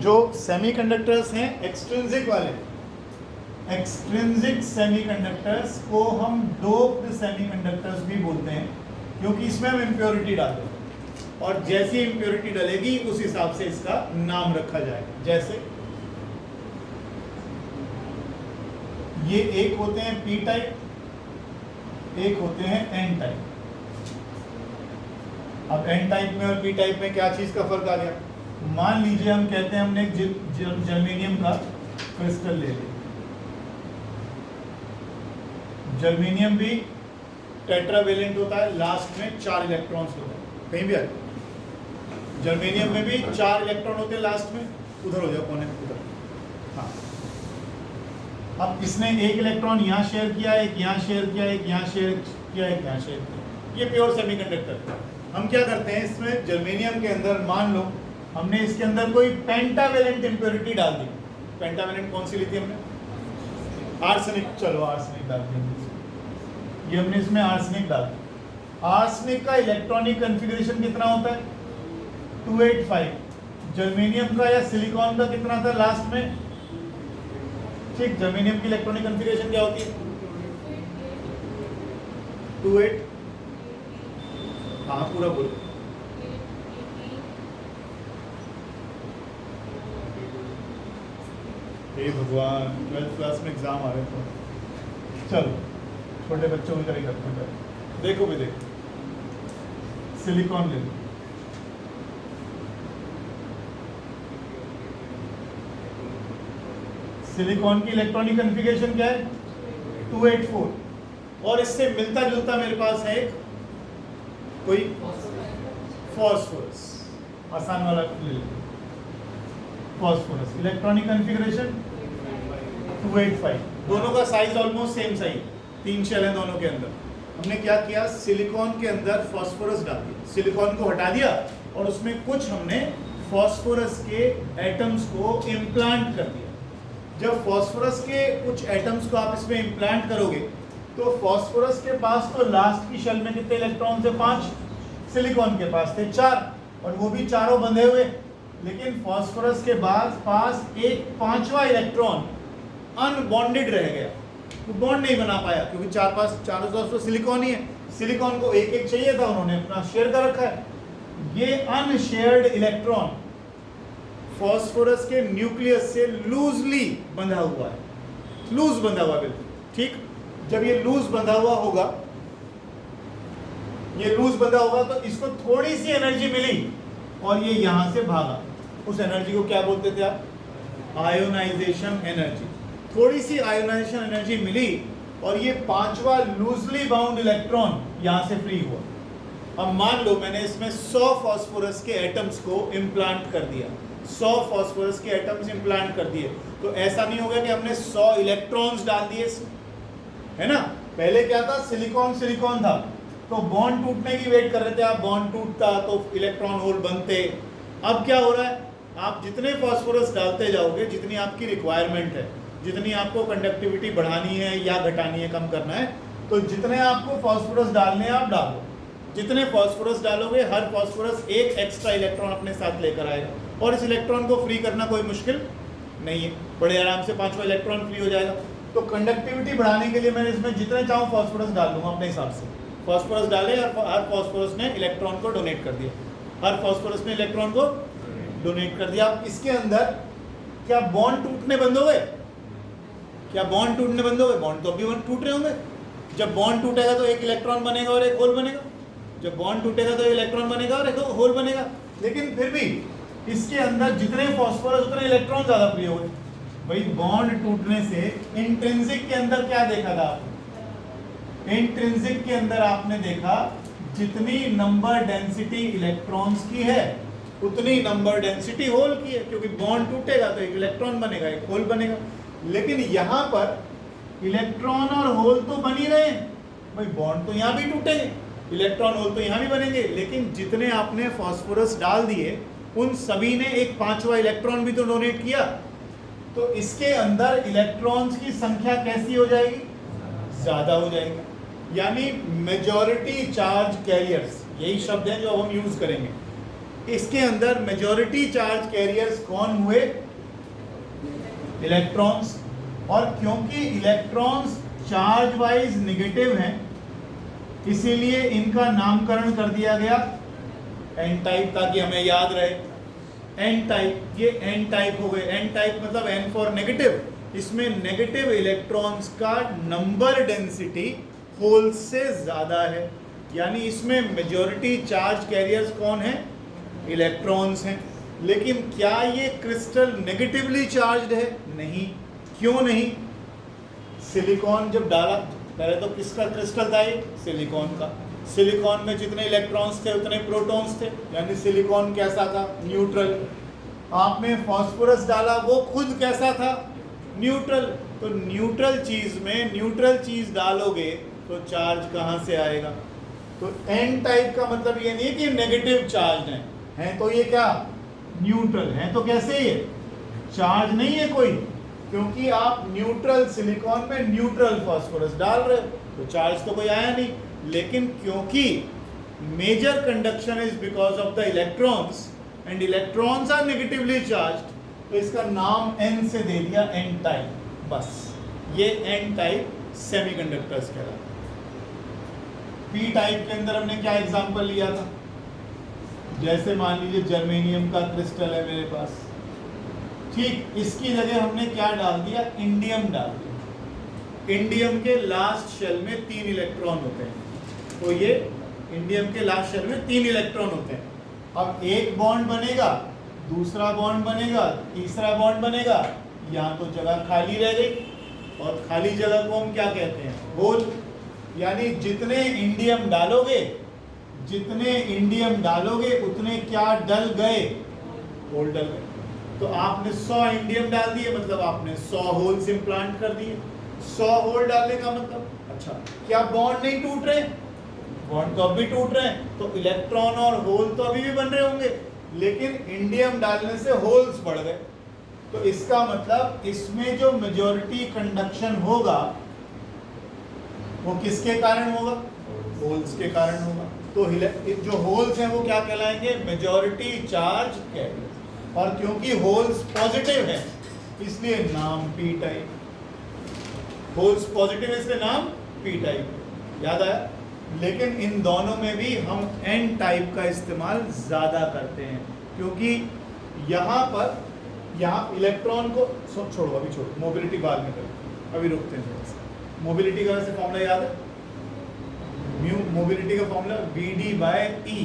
जो सेमीकंडक्टर्स हैं एक्सट्रिंसिक वाले, एक्सट्रिंसिक सेमीकंडक्टर्स को हम डोप्ड सेमीकंडक्टर्स भी बोलते हैं, क्योंकि इसमें हम इम्प्योरिटी डालते हैं और जैसी इम्प्योरिटी डलेगी उस हिसाब से इसका नाम रखा जाएगा। जैसे ये एक होते हैं पी टाइप, एक होते हैं एन टाइप। अब एन टाइप में और पी टाइप में क्या चीज का फर्क आ गया? मान लीजिए हम कहते हैं हमने एक जर्मेनियम का क्रिस्टल ले लिया। जर्मेनियम भी टेट्रावेलेंट होता है, लास्ट में 4 इलेक्ट्रॉन्स होते हैं। कहीं भी आ जर्मेनियम में भी 4 इलेक्ट्रॉन होते हैं लास्ट में। उधर हो जाओ कोने में, उधर। हाँ, अब इसने एक इलेक्ट्रॉन यहाँ शेयर किया, एक यहाँ शेयर किया, एक यहाँ शेयर किया, एक यहाँ शेयर किया। ये प्योर सेमीकंडक्टर। हम क्या करते हैं इसमें, जर्मेनियम के अंदर मान लो हमने इसके अंदर कोई पेंटावेलेंट इंप्योरिटी डाल दी। पेंटावेलेंट कौन सी ली थी हमने? आर्सेनिक। चलो आर्सेनिक डाल देंगे। ये हमने इसमें आर्सेनिक डाल दिया। आर्सेनिक का इलेक्ट्रॉनिक कॉन्फ़िगरेशन कितना होता है? 285। जर्मेनियम का या सिलिकॉन का कितना था लास्ट में? ठीक, जर्मेनियम की इलेक्ट्रॉनिक कॉन्फ़िगरेशन क्या होती है? 28। हाँ पूरा बोलो। हे भगवान, 12th क्लास में एग्जाम आ रहे थे। चलो छोटे बच्चों की तरह करते हैं। देखो भी देखो, सिलिकॉन ले लो। सिलिकॉन की इलेक्ट्रॉनिक कॉन्फ़िगरेशन क्या है? 284। और इससे मिलता जुलता मेरे पास है एक कोई फॉस्फोरस, आसान वाला ले लो। Phosphorus electronic configuration 285। दोनों का size almost same size, 3 shell है दोनों के अंदर। हमने क्या किया, सिलिकॉन के अंदर फॉस्फोरस डाल दिया, सिलिकॉन को हटा दिया और उसमें कुछ हमने फॉस्फोरस के एटम्स को इम्प्लांट कर दिया। जब फॉस्फोरस के कुछ एटम्स को आप इसमें इम्प्लांट करोगे तो फॉस्फोरस के पास तो लास्ट की शेल में कितने इलेक्ट्रॉन थे? 5। सिलिकॉन के पास थे 4, और वो भी चारों बंधे हुए। लेकिन फॉस्फोरस के बाद पास एक 5वां इलेक्ट्रॉन अनबॉन्डेड रह गया, वो बॉन्ड नहीं बना पाया, क्योंकि चारों तरफ तो सिलिकॉन ही है। सिलिकॉन को एक एक चाहिए था, उन्होंने अपना शेयर कर रखा है। ये अनशेयर्ड इलेक्ट्रॉन फॉस्फोरस के न्यूक्लियस से लूजली बंधा हुआ है, लूज बंधा हुआ बिल्कुल। ठीक, जब ये लूज बंधा हुआ होगा, ये लूज बंधा होगा तो इसको थोड़ी सी एनर्जी मिली और ये यहां से भागा। उस एनर्जी को क्या बोलते थे आप? Ionisation energy. थोड़ी सी आयोनाइजेशन एनर्जी मिली और ये 5वां लूजली बाउंड इलेक्ट्रॉन यहां से फ्री हुआ। अब मान लो मैंने इसमें 100 फॉस्फोरस के एटम्स को इम्प्लांट कर दिया, 100 फॉस्फोरस के एटम्स इम्प्लांट कर दिए, तो ऐसा नहीं होगा कि हमने 100 इलेक्ट्रॉन्स डाल दिए इसमें, है ना? पहले क्या था, सिलिकॉन सिलिकॉन था तो बॉन्ड टूटने की वेट कर रहे थे आप, बॉन्ड टूटता तो इलेक्ट्रॉन होल बनते। अब क्या हो रहा है, आप जितने फॉस्फोरस डालते जाओगे, जितनी आपकी रिक्वायरमेंट है, जितनी आपको कंडक्टिविटी बढ़ानी है या घटानी है, कम करना है, तो जितने आपको फॉस्फोरस डालने हैं आप डालो। जितने फॉस्फोरस डालोगे हर फॉस्फोरस एक एक्स्ट्रा इलेक्ट्रॉन अपने साथ लेकर आएगा, और इस इलेक्ट्रॉन को फ्री करना कोई मुश्किल नहीं है, बड़े आराम से 5वां इलेक्ट्रॉन फ्री हो जाएगा। तो कंडक्टिविटी बढ़ाने के लिए मैंने इसमें जितने चाहूँ फॉस्फोरस डाल दूंगा अपने हिसाब से। फॉस्फोरस डाले और हर फॉस्फोरस ने इलेक्ट्रॉन को डोनेट कर दिया, हर फॉस्फोरस ने इलेक्ट्रॉन को डोनेट कर दिया। अब इसके अंदर क्या बॉन्ड टूटने बंद हो गए? क्या बॉन्ड टूटने बंद हो गए? बॉन्ड तो अभी टूट रहे होंगे। जब बॉन्ड टूटेगा तो एक इलेक्ट्रॉन बनेगा और एक होल बनेगा, जब बॉन्ड टूटेगा तो एक इलेक्ट्रॉन बनेगा और एक होल बनेगा। लेकिन फिर भी इसके अंदर जितने फॉस्फोरस उतने इलेक्ट्रॉन ज्यादा फ्री हो गए। भाई बॉन्ड टूटने से इंट्रिंसिक के अंदर क्या देखा था आपने? इंट्रिंसिक के अंदर आपने देखा जितनी नंबर डेंसिटी इलेक्ट्रॉन्स की है उतनी नंबर डेंसिटी होल की है, क्योंकि बॉन्ड टूटेगा तो एक इलेक्ट्रॉन बनेगा, एक होल बनेगा। लेकिन यहाँ पर इलेक्ट्रॉन और होल तो बन ही रहे हैं, भाई बॉन्ड तो यहाँ भी टूटेंगे, इलेक्ट्रॉन होल तो यहाँ भी बनेंगे, लेकिन जितने आपने फॉस्फोरस डाल दिए उन सभी ने एक 5वां इलेक्ट्रॉन भी तो डोनेट किया। तो इसके अंदर इलेक्ट्रॉन्स की संख्या कैसी हो जाएगी? ज्यादा हो जाएगी, यानी मेजॉरिटी चार्ज कैरियर्स, यही शब्द है जो हम यूज करेंगे। इसके अंदर मेजॉरिटी चार्ज कैरियर्स कौन हुए? इलेक्ट्रॉन्स। और क्योंकि इलेक्ट्रॉन्स चार्ज वाइज नेगेटिव हैं, इसीलिए इनका नामकरण कर दिया गया एन टाइप, ताकि हमें याद रहे एन टाइप। ये एन टाइप हो गए। एन टाइप मतलब एन फॉर नेगेटिव। इसमें नेगेटिव इलेक्ट्रॉन्स का नंबर डेंसिटी होल से ज्यादा है, यानी इसमें मेजॉरिटी चार्ज कैरियर्स कौन है? इलेक्ट्रॉन्स हैं। लेकिन क्या ये क्रिस्टल नेगेटिवली चार्ज्ड है? नहीं। क्यों नहीं? सिलिकॉन जब डाला, पहले तो किसका क्रिस्टल था ये? सिलिकॉन का। सिलिकॉन में जितने इलेक्ट्रॉन्स थे उतने प्रोटॉन्स थे, यानी सिलिकॉन कैसा था? न्यूट्रल। आपने फास्फोरस डाला, वो खुद कैसा था? न्यूट्रल। तो न्यूट्रल चीज में न्यूट्रल चीज डालोगे तो चार्ज कहाँ से आएगा? तो एन टाइप का मतलब ये नहीं है कि नेगेटिव चार्ज है तो ये क्या? न्यूट्रल है। तो कैसे ये चार्ज नहीं है कोई? क्योंकि आप न्यूट्रल सिलिकॉन में न्यूट्रल फास्फोरस डाल रहे हो तो चार्ज तो कोई आया नहीं। लेकिन क्योंकि major conduction is because of the electrons and electrons are negatively charged, तो इसका नाम एन से दे दिया एन टाइप। बस ये एन टाइप सेमीकंडक्टर्स कहलाता है। पी टाइप के अंदर हमने क्या एग्जांपल लिया था? जैसे मान लीजिए जर्मेनियम का क्रिस्टल है मेरे पास, ठीक, इसकी जगह हमने क्या डाल दिया? इंडियम डाल दिया। इंडियम के लास्ट शेल में 3 इलेक्ट्रॉन होते हैं, तो ये इंडियम के लास्ट शेल में 3 इलेक्ट्रॉन होते हैं। अब एक बॉन्ड बनेगा, दूसरा बॉन्ड बनेगा, तीसरा बॉन्ड बनेगा, यहाँ तो जगह खाली रह गई, और खाली जगह को हम क्या कहते हैं? होल। यानी जितने इंडियम डालोगे उतने क्या डल गए? होल डल गए। तो आपने 100 इंडियम डाल दिए, मतलब आपने 100 होल्स इम्प्लांट कर दिए। 100 होल डालने का मतलब, अच्छा क्या बॉन्ड नहीं टूट रहे? बॉन्ड तो अब भी टूट रहे हैं, तो इलेक्ट्रॉन और होल तो अभी भी बन रहे होंगे, लेकिन इंडियम डालने से होल्स बढ़ गए। तो इसका मतलब इसमें जो मेजॉरिटी कंडक्शन होगा वो किसके कारण होगा? होल्स के कारण होगा। तो जो होल्स हैं वो क्या कहलाएंगे? Majority charge carriers. और क्योंकि होल्स पॉजिटिव है इसलिए नाम पी टाइप। होल्स पॉजिटिव है इसलिए नाम पी टाइप। याद आया? लेकिन इन दोनों में भी हम एन टाइप का इस्तेमाल ज़्यादा करते हैं, क्योंकि यहाँ इलेक्ट्रॉन को छोड़ो, अभी छोड़ो, मोबिलिटी बाद में करें, अभी रुकते हैं थोड़ा सा। मोबिलिटी का वैसे फॉर्मूला याद है? म्यू मोबिलिटी का formula V D by E.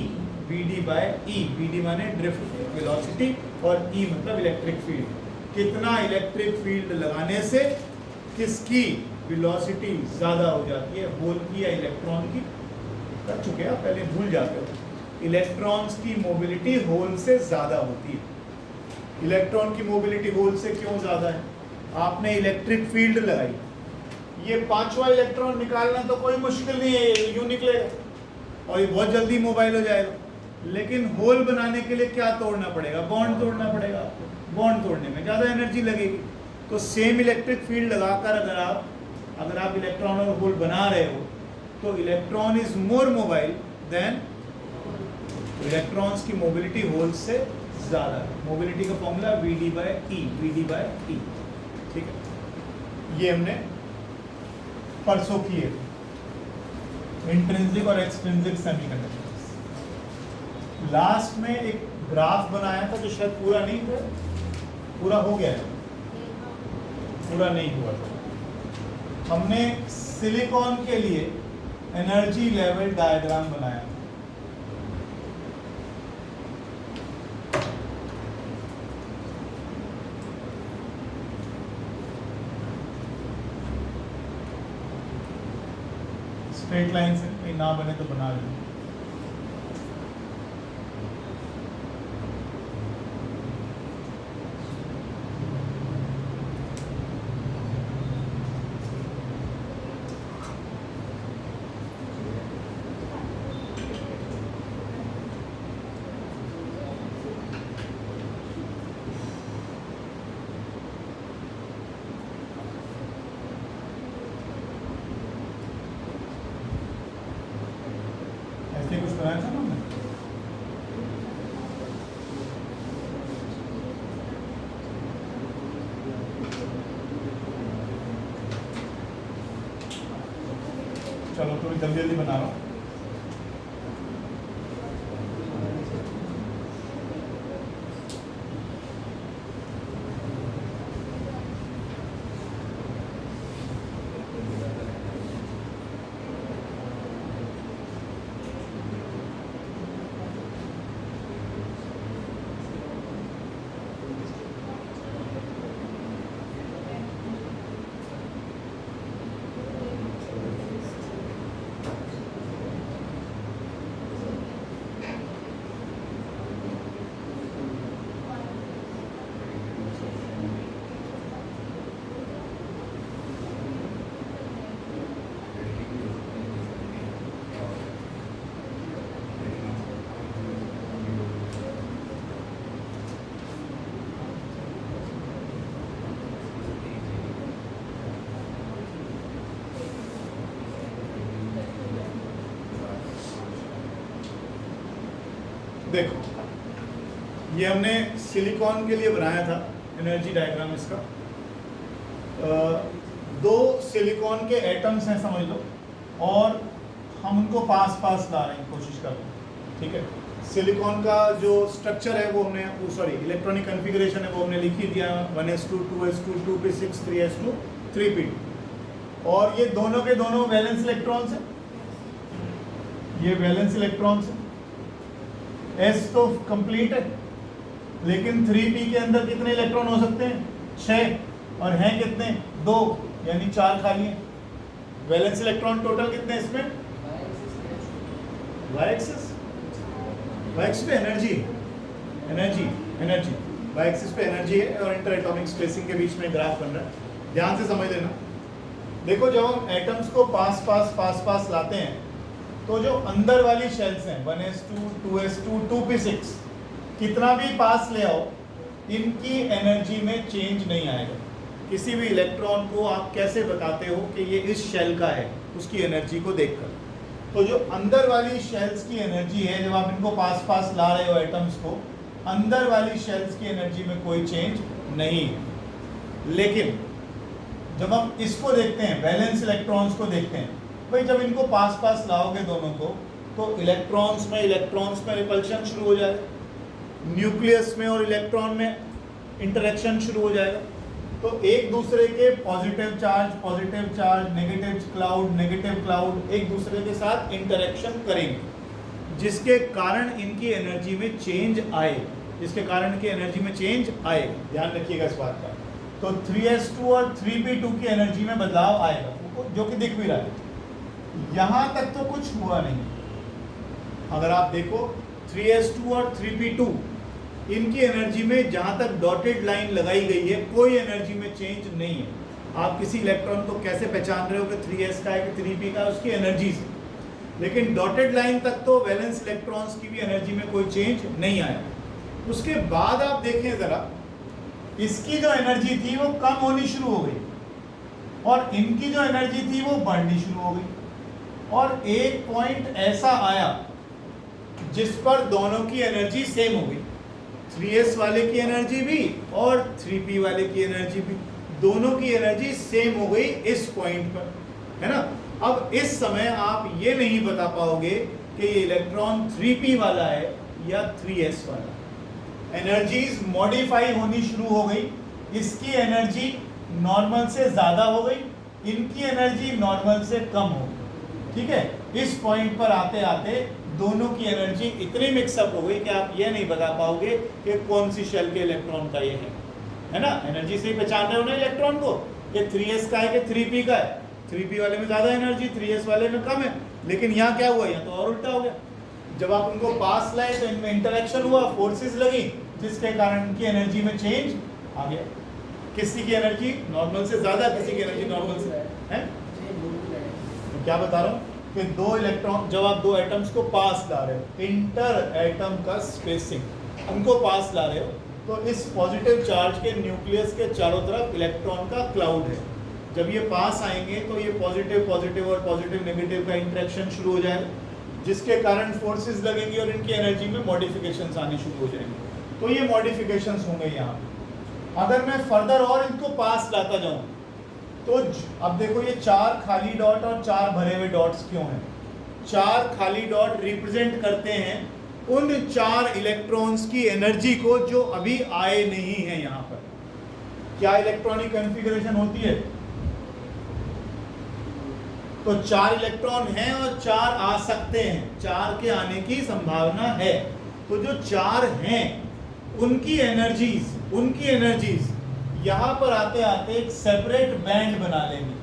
V D माने ड्रिफ्ट वेलोसिटी और ई मतलब इलेक्ट्रिक फील्ड। कितना इलेक्ट्रिक फील्ड लगाने से किसकी वेलोसिटी ज़्यादा हो जाती है, होल की या इलेक्ट्रॉन की? कर चुके हैं, पहले भूल जाते हो। इलेक्ट्रॉन्स की मोबिलिटी होल से ज़्यादा होती है। इलेक्ट्रॉन की मोबिलिटी होल से क्यों ज़्यादा है? आपने इलेक्ट्रिक फील्ड लगाई, ये 5वां इलेक्ट्रॉन निकालना तो कोई मुश्किल नहीं है, यूं निकलेगा और ये बहुत जल्दी मोबाइल हो जाएगा। लेकिन होल बनाने के लिए क्या तोड़ना पड़ेगा? बॉन्ड तोड़ना पड़ेगा आपको। बॉन्ड तोड़ने में ज़्यादा एनर्जी लगेगी। तो सेम इलेक्ट्रिक फील्ड लगाकर अगर आप इलेक्ट्रॉन और होल बना रहे हो तो electron is more mobile than, electrons की मोबिलिटी होल से ज़्यादा है। मोबिलिटी का formula V D by E. ठीक है, ये हमने परसों किए इंट्रिंसिक और एक्सट्रिंसिक सेमीकंडक्टर्स। लास्ट में एक ग्राफ बनाया था जो शायद पूरा नहीं हुआ, पूरा हो गया है, पूरा नहीं हुआ था। हमने सिलिकॉन के लिए एनर्जी लेवल डायग्राम बनाया। स्ट्रेट लाइन से कहीं ना बने तो बना लो। ऐसे कुछ बनाया था ना हमने? चलो थोड़ी जल्दी जल्दी बना रहा हूँ। देखो, ये हमने सिलिकॉन के लिए बनाया था एनर्जी डायग्राम इसका। दो सिलिकॉन के एटम्स हैं समझ लो, और हम उनको पास पास ला रहे हैं, कोशिश कर रहे हैं, ठीक है। सिलिकॉन का जो स्ट्रक्चर है वो हमने, इलेक्ट्रॉनिक कॉन्फ़िगरेशन है वो हमने लिख ही दिया, 1s2 2s2 2p6 3s2 3p2। और ये दोनों के दोनों वैलेंस इलेक्ट्रॉन्स हैं, ये वैलेंस इलेक्ट्रॉन्स हैं। S तो कंप्लीट है, लेकिन 3p के अंदर कितने इलेक्ट्रॉन हो सकते हैं? 6, और हैं कितने? 2, यानी 4 खाली हैं। वैलेंस इलेक्ट्रॉन टोटल कितने हैं इसमें? y एक्सिस पे एनर्जी, y एक्सिस पे एनर्जी है, और इंटर एटॉमिक स्पेसिंग के बीच में ग्राफ बन रहा है। ध्यान से समझ लेना। देखो, जब हम एटम्स को पास पास लाते हैं, तो जो अंदर वाली शेल्स हैं 1s2 2s2 2p6, कितना भी पास ले आओ, इनकी एनर्जी में चेंज नहीं आएगा। किसी भी इलेक्ट्रॉन को आप कैसे बताते हो कि ये इस शेल का है? उसकी एनर्जी को देखकर। तो जो अंदर वाली शेल्स की एनर्जी है, जब आप इनको पास ला रहे हो एटम्स को, अंदर वाली शेल्स की एनर्जी में कोई चेंज नहीं है। लेकिन जब हम इसको देखते हैं, वैलेंस इलेक्ट्रॉन्स को देखते हैं, भाई जब इनको पास लाओगे दोनों को, तो इलेक्ट्रॉन्स में रिपल्शन शुरू हो जाएगा, न्यूक्लियस में और इलेक्ट्रॉन में इंटरेक्शन शुरू हो जाएगा। तो एक दूसरे के पॉजिटिव चार्ज, नेगेटिव क्लाउड एक दूसरे के साथ इंटरेक्शन करेंगे, जिसके कारण इनकी एनर्जी में चेंज आए, ध्यान रखिएगा इस बात का। तो 3s2 और 3p2 की एनर्जी में बदलाव आएगा, जो कि दिख भी रहा है। यहां तक तो कुछ हुआ नहीं। अगर आप देखो 3s2 और 3p2, इनकी एनर्जी में जहां तक डॉटेड लाइन लगाई गई है, कोई एनर्जी में चेंज नहीं है। आप किसी इलेक्ट्रॉन को कैसे पहचान रहे हो कि 3s का है कि 3p का? उसकी एनर्जी से। लेकिन डॉटेड लाइन तक तो वैलेंस इलेक्ट्रॉन्स की भी एनर्जी में कोई चेंज नहीं आया। उसके बाद आप देखें जरा, इसकी जो एनर्जी थी वो कम होनी शुरू हो गई, और इनकी जो एनर्जी थी वो बढ़नी शुरू हो गई। और एक पॉइंट ऐसा आया जिस पर दोनों की एनर्जी सेम हो गई। 3s वाले की एनर्जी भी और 3p वाले की एनर्जी भी, दोनों की एनर्जी सेम हो गई इस पॉइंट पर, है ना। अब इस समय आप ये नहीं बता पाओगे कि ये इलेक्ट्रॉन 3p वाला है या 3s वाला। एनर्जीज मॉडिफाई होनी शुरू हो गई। इसकी एनर्जी नॉर्मल से ज़्यादा हो गई, इनकी एनर्जी नॉर्मल से कम हो गई, ठीक है। इस पॉइंट पर आते आते दोनों की एनर्जी इतनी मिक्सअप हो गई कि आप ये नहीं बता पाओगे कि कौन सी शेल के इलेक्ट्रॉन का ये है ना। एनर्जी से ही पहचान रहे हो ना इलेक्ट्रॉन को, कि 3s का है कि 3p का है। 3p वाले में ज़्यादा एनर्जी, 3s वाले में कम है। लेकिन यहाँ क्या हुआ? यहाँ तो और उल्टा हो गया। जब आप उनको पास लाए तो इनमें इंटरेक्शन हुआ, फोर्सेस लगी, जिसके कारण इनकी एनर्जी में चेंज आ गया। किसी की एनर्जी नॉर्मल से ज़्यादा, किसी की एनर्जी नॉर्मल से है। तो क्या बता रहा हूँ कि दो इलेक्ट्रॉन, जब आप दो एटम्स को पास ला रहे हो, इंटर एटम का स्पेसिंग, उनको पास ला रहे हो, तो इस पॉजिटिव चार्ज के न्यूक्लियस के चारों तरफ इलेक्ट्रॉन का क्लाउड है। जब ये पास आएंगे तो ये पॉजिटिव और पॉजिटिव नेगेटिव का इंटरेक्शन शुरू हो जाएगा, जिसके कारण फोर्सेस लगेंगी और इनकी एनर्जी में मॉडिफिकेशंस आनी शुरू हो जाएंगे। तो ये मॉडिफिकेशंस होंगे यहाँ। अगर मैं फर्दर और इनको पास लाता जाऊँ तो अब देखो ये 4 खाली डॉट और 4 भरे हुए डॉट्स क्यों हैं? 4 खाली डॉट रिप्रेजेंट करते हैं उन 4 इलेक्ट्रॉन्स की एनर्जी को जो अभी आए नहीं है यहां पर। क्या इलेक्ट्रॉनिक कॉन्फ़िगरेशन होती है? तो 4 इलेक्ट्रॉन हैं और 4 आ सकते हैं, 4 के आने की संभावना है। तो जो 4 हैं उनकी एनर्जीज यहां पर आते आते एक सेपरेट बैंड बना लेंगे।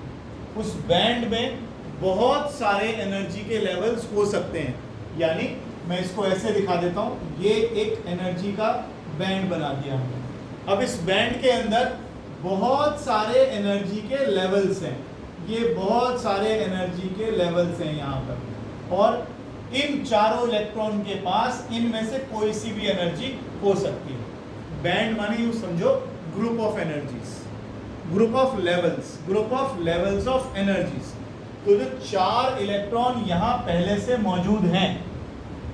उस बैंड में बहुत सारे एनर्जी के लेवल्स हो सकते हैं। यानी मैं इसको ऐसे दिखा देता हूं, ये एक एनर्जी का बैंड बना दिया हमने। अब इस बैंड के अंदर बहुत सारे एनर्जी के लेवल्स हैं, ये बहुत सारे एनर्जी के लेवल्स हैं यहाँ पर, और इन चारों इलेक्ट्रॉन के पास इनमें से कोई सी भी एनर्जी हो सकती है। बैंड माने यूं समझो group of energies, group of levels of energies. तो जो 4 इलेक्ट्रॉन यहाँ पहले से मौजूद हैं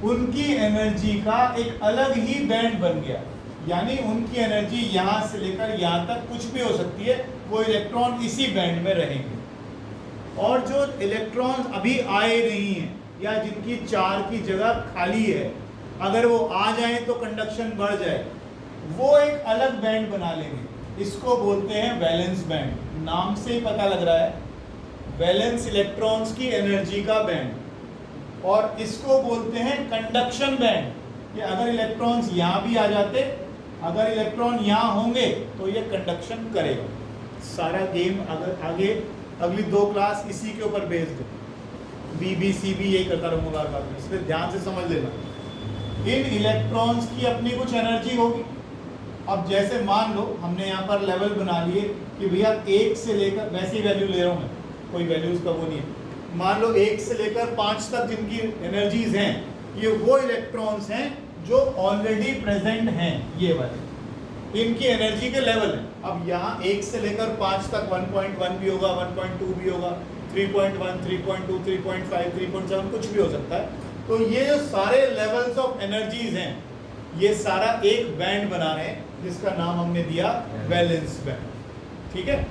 उनकी एनर्जी का एक अलग ही बैंड बन गया। यानी उनकी एनर्जी यहाँ से लेकर यहाँ तक कुछ भी हो सकती है, वो इलेक्ट्रॉन इसी बैंड में रहेंगे। और जो इलेक्ट्रॉन अभी आए नहीं हैं या जिनकी 4 की जगह खाली है, अगर वो आ जाएं तो कंडक्शन बढ़ जाए, वो एक अलग बैंड बना लेंगे। इसको बोलते हैं वैलेंस बैंड। नाम से ही पता लग रहा है, वैलेंस इलेक्ट्रॉन्स की एनर्जी का बैंड। और इसको बोलते हैं कंडक्शन बैंड, कि अगर इलेक्ट्रॉन्स यहाँ भी आ जाते, अगर इलेक्ट्रॉन यहाँ होंगे तो ये कंडक्शन करेगा। सारा गेम अगर आगे अगली 2 क्लास इसी के ऊपर बेस्ड है। BBC भी यही करता रहूँगा बार बार, इसलिए ध्यान से समझ लेना। इन इलेक्ट्रॉन्स की अपनी कुछ एनर्जी होगी। अब जैसे मान लो हमने यहाँ पर लेवल बना लिए कि भैया 1 से लेकर, वैसी वैल्यू ले रहा हूँ मैं, कोई वैल्यूज का वो नहीं है। मान लो 1 से लेकर 5 तक जिनकी एनर्जीज हैं, ये वो इलेक्ट्रॉन्स हैं जो ऑलरेडी प्रेजेंट हैं, ये वाले इनकी एनर्जी के लेवल है। अब यहाँ 1 से लेकर 5 तक 1.1 भी होगा, 1.2 भी होगा, 3.1, 3.2, 3.5, 3.7 कुछ भी हो सकता है। तो ये जो सारे लेवल्स ऑफ एनर्जीज हैं, ये सारा एक बैंड बना रहे हैं जिसका नाम हमने दिया वैलेंस बैंड। ठीक है।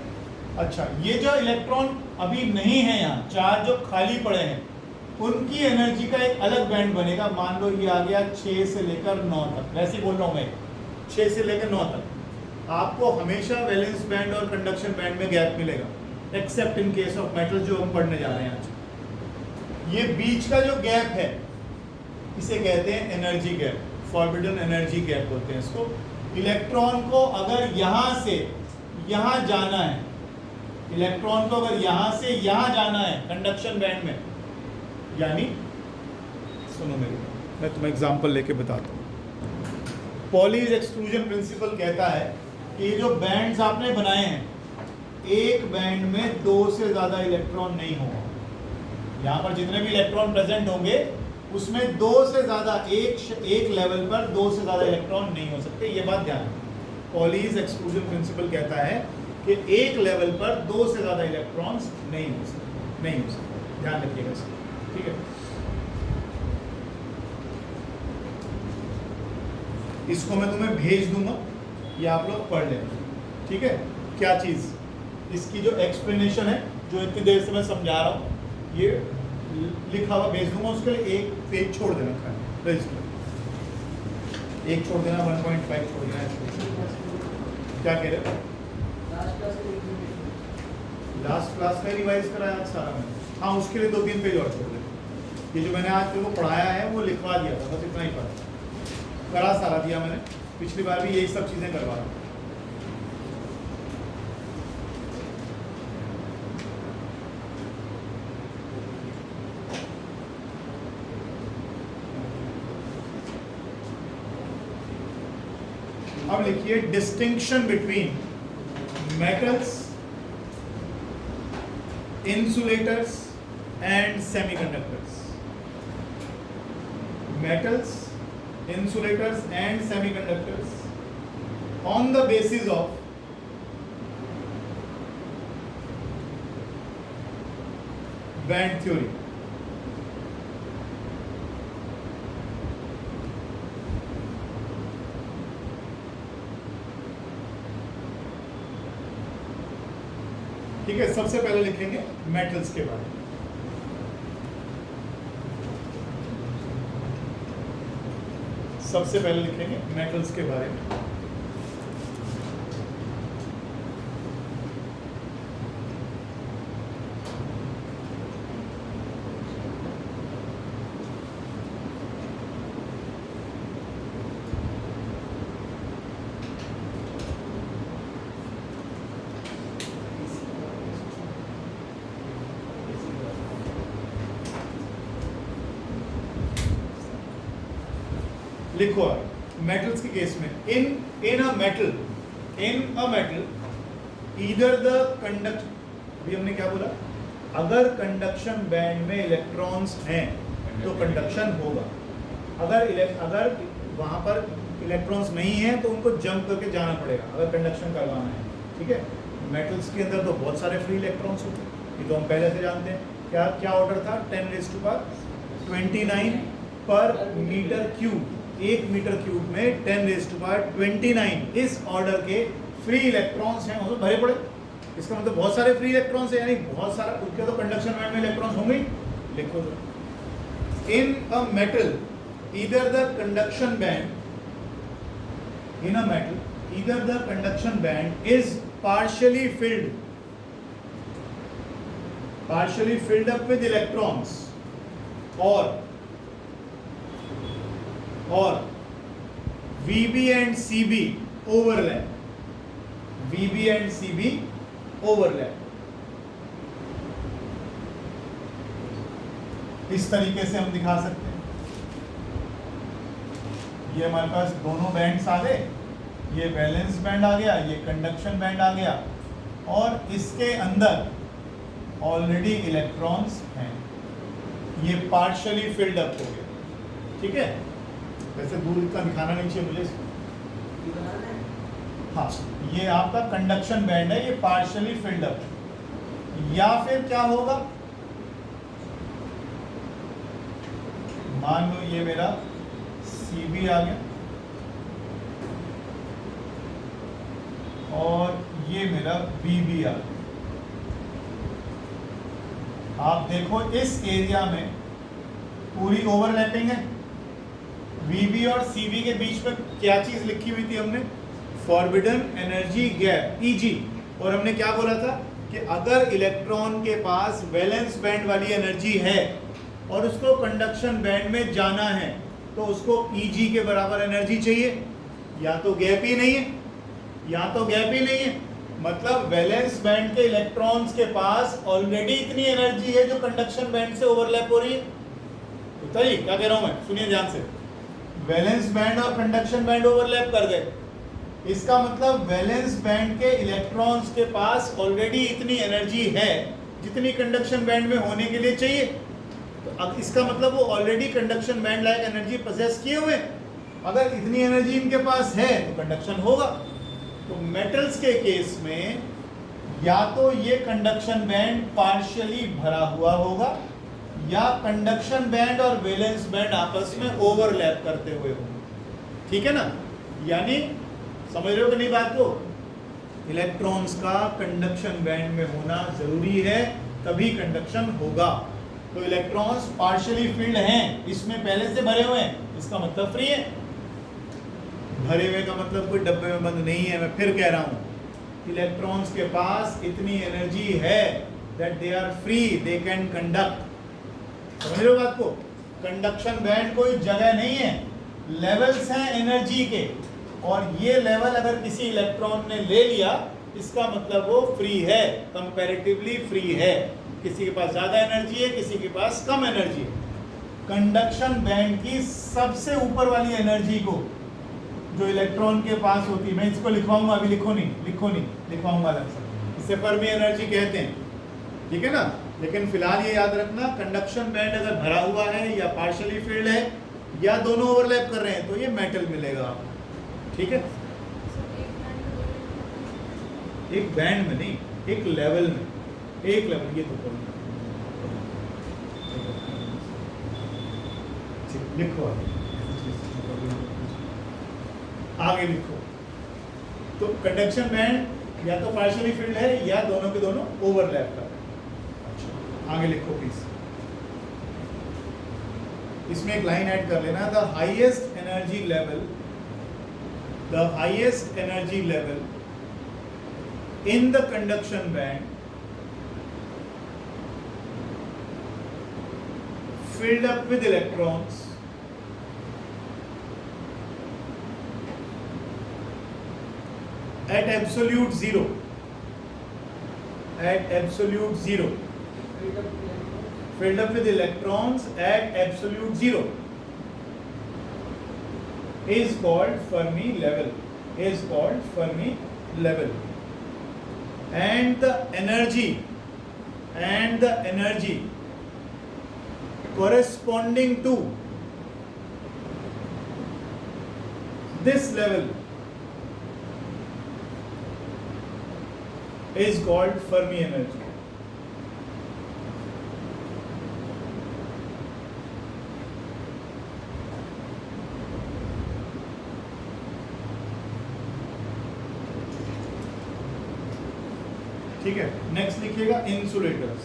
अच्छा, ये जो इलेक्ट्रॉन अभी नहीं है यहाँ, 4 जो खाली पड़े हैं, उनकी एनर्जी का एक अलग बैंड बनेगा। मान लो ये आ गया 6 से लेकर 9 तक, वैसे ही बोल रहा हूँ मैं, 6 से लेकर 9 तक। आपको हमेशा वैलेंस बैंड और कंडक्शन बैंड में गैप मिलेगा, accept in case of metal जो हम पढ़ने जा रहे हैं आज। ये बीच का जो गैप है इसे कहते हैं energy gap, forbidden energy gap बोलते हैं इसको। इलेक्ट्रॉन को अगर यहाँ से यहाँ जाना है, इलेक्ट्रॉन को अगर यहाँ से यहाँ जाना है कंडक्शन बैंड में, यानी सुनो मेरी, मैं तुम्हें एग्जांपल लेके बताता हूँ। पॉलीज एक्सक्लूजन प्रिंसिपल कहता है कि ये जो बैंड्स आपने बनाए हैं, एक बैंड में 2 से ज़्यादा इलेक्ट्रॉन नहीं होगा। यहाँ पर जितने भी इलेक्ट्रॉन प्रेजेंट होंगे उसमें 2 से ज़्यादा, एक लेवल पर 2 से ज़्यादा इलेक्ट्रॉन नहीं हो सकते। ये बात ध्यान रखना। पॉलीज एक्सक्लूजन प्रिंसिपल कहता है कि एक लेवल पर 2 से ज़्यादा इलेक्ट्रॉन्स नहीं हो सकते, ध्यान रखिएगा इसको। ठीक है, इसको मैं तुम्हें भेज दूंगा, ये आप लोग पढ़ लेना। ठीक है, क्या चीज़, इसकी जो एक्सप्लेनेशन है, जो इतनी देर से मैं समझा रहा हूँ, ये लिखा हुआ भेज दूंगा। उसके लिए एक पेज छोड़ देना खाली, रजिस्टर एक छोड़ देना, 1.5 छोड़ देना। क्या कह रहे हो? लास्ट क्लास का रिवाइज कराया आज सारा मैंने। हाँ, उसके लिए 2-3 पेज और छोड़ देना। ये जो मैंने आज तुमको पढ़ाया है वो लिखवा दिया था, बस इतना ही पढ़ा, करा सारा दिया मैंने। पिछली बार भी यही सब चीज़ें करवा रहा हूँ। अब लिखिए distinction between metals, insulators and semiconductors. Metals, insulators and semiconductors on the basis of band theory. ठीक ठीक है, सबसे पहले लिखेंगे मेटल्स के बारे में। सबसे पहले लिखेंगे मेटल्स के बारे में। लिखो मेटल्स के केस में, in a metal either the conduct, अभी हमने क्या बोला, अगर कंडक्शन बैंड में इलेक्ट्रॉन्स हैं तो कंडक्शन होगा, अगर वहां पर इलेक्ट्रॉन्स नहीं है तो उनको जंप करके जाना पड़ेगा अगर कंडक्शन करवाना है। ठीक है, मेटल्स के अंदर तो बहुत सारे फ्री इलेक्ट्रॉन्स होते हैं, ये तो हम पहले से जानते हैं। क्या क्या ऑर्डर था, 10⁻29 पर मीटर क्यूब, 1 मीटर क्यूब में 10⁻29 इस ऑर्डर के फ्री इलेक्ट्रॉन्स हैं, उसमें भरे पड़े। इसका मतलब बहुत सारे फ्री इलेक्ट्रॉन्स हैं, यानी बहुत सारा, उसके तो कंडक्शन बैंड में इलेक्ट्रॉन्स होंगे। लिखो तो, in a metal either the conduction band, in a metal either the conduction band is partially filled up with electrons or VB and CB overlap, VB and CB overlap। इस तरीके से हम दिखा सकते हैं, ये हमारे पास दोनों बैंड्स आ गए, ये वैलेंस बैंड आ गया, ये कंडक्शन बैंड आ गया, और इसके अंदर ऑलरेडी इलेक्ट्रॉन्स हैं, ये पार्शियली फिल्ड अप हो गया। ठीक है, वैसे दूर इतना दिखाना नहीं चाहिए मुझे। हाँ, ये आपका कंडक्शन बैंड है, ये पार्शियली फिल्ड अप। या फिर क्या होगा, मान लो ये मेरा CB आ गया और ये मेरा BB आ गया। आप देखो इस एरिया में पूरी ओवरलैपिंग है। VB और CB के बीच में क्या चीज लिखी हुई थी हमने, फॉरबिडन एनर्जी गैप, EG। और हमने क्या बोला था कि अगर इलेक्ट्रॉन के पास वैलेंस बैंड वाली एनर्जी है और उसको कंडक्शन बैंड में जाना है तो उसको EG के बराबर एनर्जी चाहिए। या तो गैप ही नहीं है, या तो गैप ही नहीं है, मतलब वैलेंस बैंड के इलेक्ट्रॉन्स के पास ऑलरेडी इतनी एनर्जी है जो कंडक्शन बैंड से ओवरलैप हो रही है। बताइए क्या कह रहा हूं मैं, सुनिए ध्यान से। वैलेंस बैंड और कंडक्शन बैंड ओवरलैप कर गए, इसका मतलब वैलेंस बैंड के इलेक्ट्रॉन्स के पास ऑलरेडी इतनी एनर्जी है जितनी कंडक्शन बैंड में होने के लिए चाहिए। तो अब इसका मतलब वो ऑलरेडी कंडक्शन बैंड लायक एनर्जी पोजेस किए हुए। अगर इतनी एनर्जी इनके पास है तो कंडक्शन होगा। तो मेटल्स के केस में या तो ये कंडक्शन बैंड पार्शियली भरा हुआ होगा या कंडक्शन बैंड और वैलेंस बैंड आपस में ओवरलैप करते हुए होंगे। ठीक है ना, यानी समझ रहे हो कि नहीं बात को, इलेक्ट्रॉन्स का कंडक्शन बैंड में होना जरूरी है तभी कंडक्शन होगा। तो इलेक्ट्रॉन्स पार्शियली फील्ड हैं, इसमें पहले से भरे हुए हैं, इसका मतलब फ्री है। भरे हुए का मतलब कोई डब्बे में बंद नहीं है। मैं फिर कह रहा हूं, इलेक्ट्रॉन्स के पास इतनी एनर्जी है that they are free, they can conduct. समझ रहे हो बात को, कंडक्शन बैंड कोई जगह नहीं है, लेवल्स हैं एनर्जी के, और ये लेवल अगर किसी इलेक्ट्रॉन ने ले लिया इसका मतलब वो फ्री है, कंपैरेटिवली फ्री है। किसी के पास ज्यादा एनर्जी है, किसी के पास कम एनर्जी है। कंडक्शन बैंड की सबसे ऊपर वाली एनर्जी को जो इलेक्ट्रॉन के पास होती है, मैं इसको लिखवाऊंगा, अभी लिखो नहीं लिखवाऊंगा अलग से, इसे फर्मी एनर्जी कहते हैं। ठीक है ना, लेकिन फिलहाल ये याद रखना, कंडक्शन बैंड अगर भरा हुआ है या पार्शियली फील्ड है या दोनों ओवरलैप कर रहे हैं तो ये मेटल मिलेगा आपको। ठीक है, एक बैंड में नहीं, एक लेवल में, एक लेवल, ये तो लिखो आगे लिखो। तो कंडक्शन बैंड या तो पार्शियली फील्ड है या दोनों के दोनों ओवरलैप कर रहे हैं। अच्छा आगे लिखो प्लीज, इसमें एक लाइन ऐड कर लेना, the highest energy level in the conduction band filled up with electrons at absolute zero filled up with electrons at absolute zero is called Fermi level and the energy corresponding to this level is called Fermi energy. ठीक है, next लिखिएगा insulators.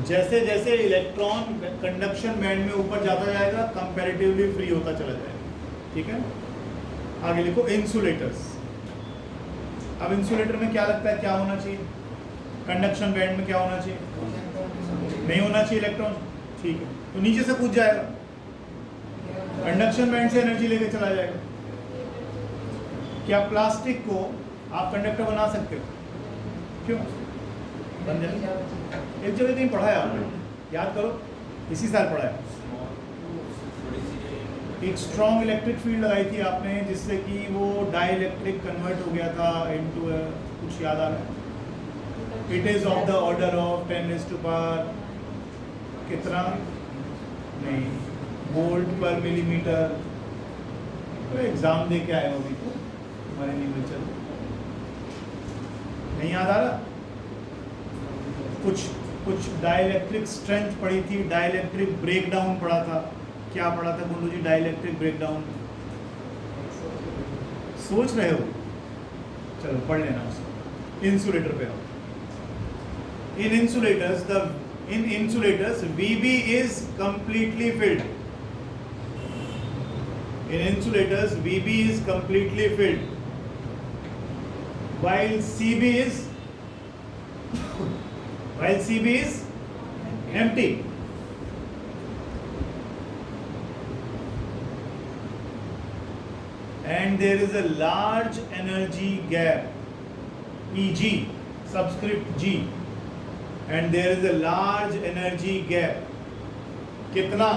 जैसे जैसे electron conduction band में ऊपर जाता जाएगा comparatively free होता चला जाएगा। ठीक है, आगे लिखो इंसुलेटर्स। अब इंसुलेटर में क्या लगता है क्या होना चाहिए? कंडक्शन बैंड में क्या होना चाहिए? नहीं होना चाहिए इलेक्ट्रॉन। ठीक है, तो नीचे से कूद जाएगा, कंडक्शन बैंड से एनर्जी लेके चला जाएगा। क्या प्लास्टिक को आप कंडक्टर बना सकते हो? क्यों बन जाए? एक जगह कहीं पढ़ा है आपने, याद करो, इसी साल पढ़ा है। एक स्ट्रॉन्ग इलेक्ट्रिक फील्ड लगाई थी आपने जिससे कि वो डाइलेक्ट्रिक कन्वर्ट हो गया था इनटू, कुछ याद आ रहा है? It is of the order of 10⁻⁴ कितना नहीं वोल्ट पर मिलीमीटर। तो एग्जाम दे के आए हो अभी तो हमारे नहीं मिल चल नहीं याद आ रहा? कुछ डाइलेक्ट्रिक स्ट्रेंथ पढ़ी थी, डाइलेक्ट्रिक ब्रेकडाउन पढ़ा था। क्या पढ़ा था गुंडू जी? डाइलेक्ट्रिक ब्रेकडाउन सोच रहे हो? चलो पढ़ लेना उसको। इंसुलेटर पे आओ। In insulators VB is completely filled. In insulators VB is completely filled while CB is empty. And there is a large energy gap, Eg, subscript G, and there is a large energy gap. कितना?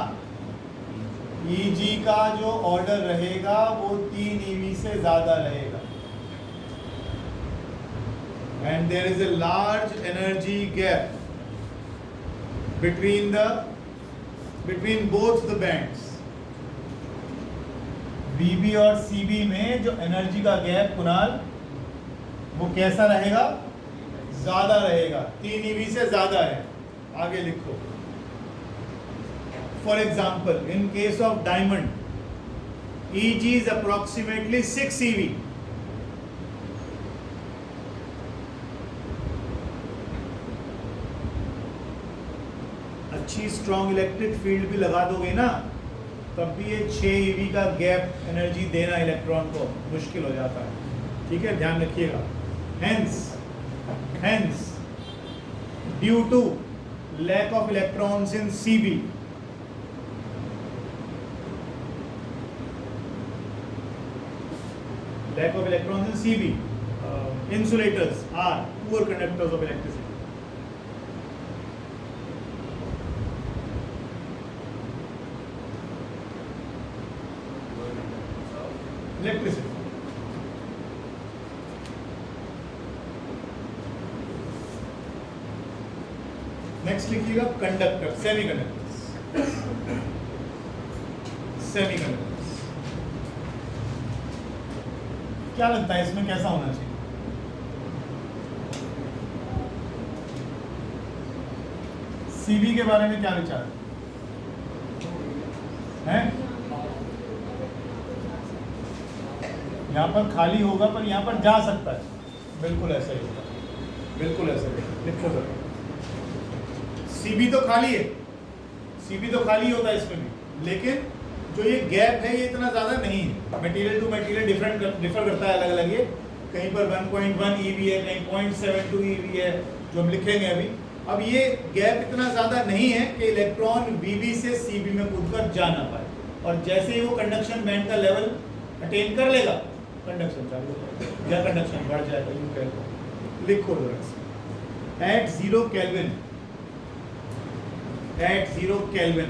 Eg का जो order रहेगा वो 3 eV से ज़्यादा रहेगा। And there is a large energy gap between both the bands. VB और CB में जो एनर्जी का गैप कुणाल वो कैसा रहेगा? ज़्यादा रहेगा, 3 eV से ज़्यादा है। आगे लिखो। For example, in case of diamond, Eg is approximately 6 eV. अच्छी स्ट्रॉन्ग इलेक्ट्रिक फील्ड भी लगा दोगे ना, तब भी ये 6 eV का गैप एनर्जी देना इलेक्ट्रॉन को मुश्किल हो जाता है। ठीक है, ध्यान रखिएगा। Hence, due to lack of electrons in CB, insulators are poor conductors of electricity. Next लिखिएगा कंडक्टर, सेमीकंडक्टर्स। क्या लगता है इसमें कैसा होना चाहिए? सीबी के बारे में क्या विचार? हैं? यहाँ पर खाली होगा पर यहाँ पर जा सकता है, बिल्कुल ऐसा ही होगा, बिल्कुल ऐसा ही। लिखो सर, सीबी तो खाली है, सीबी तो खाली होता है इसमें भी, लेकिन जो ये गैप है ये इतना ज़्यादा नहीं है। मटेरियल टू मटेरियल डिफर करता है अलग अलग, ये कहीं पर 1.1 EV है, कहीं 0.72 EV है, जो हम लिखेंगे अभी। अब ये गैप इतना ज़्यादा नहीं है कि इलेक्ट्रॉन VB से CB में कूदकर जा ना पाए, और जैसे ही वो कंडक्शन बैंड का लेवल अटेन कर लेगा, कंडक्शन चालू हो जाएगा या कंडक्शन बढ़ जाएगा। यूँ कह लो, लिखो at 0 kelvin, at 0 kelvin,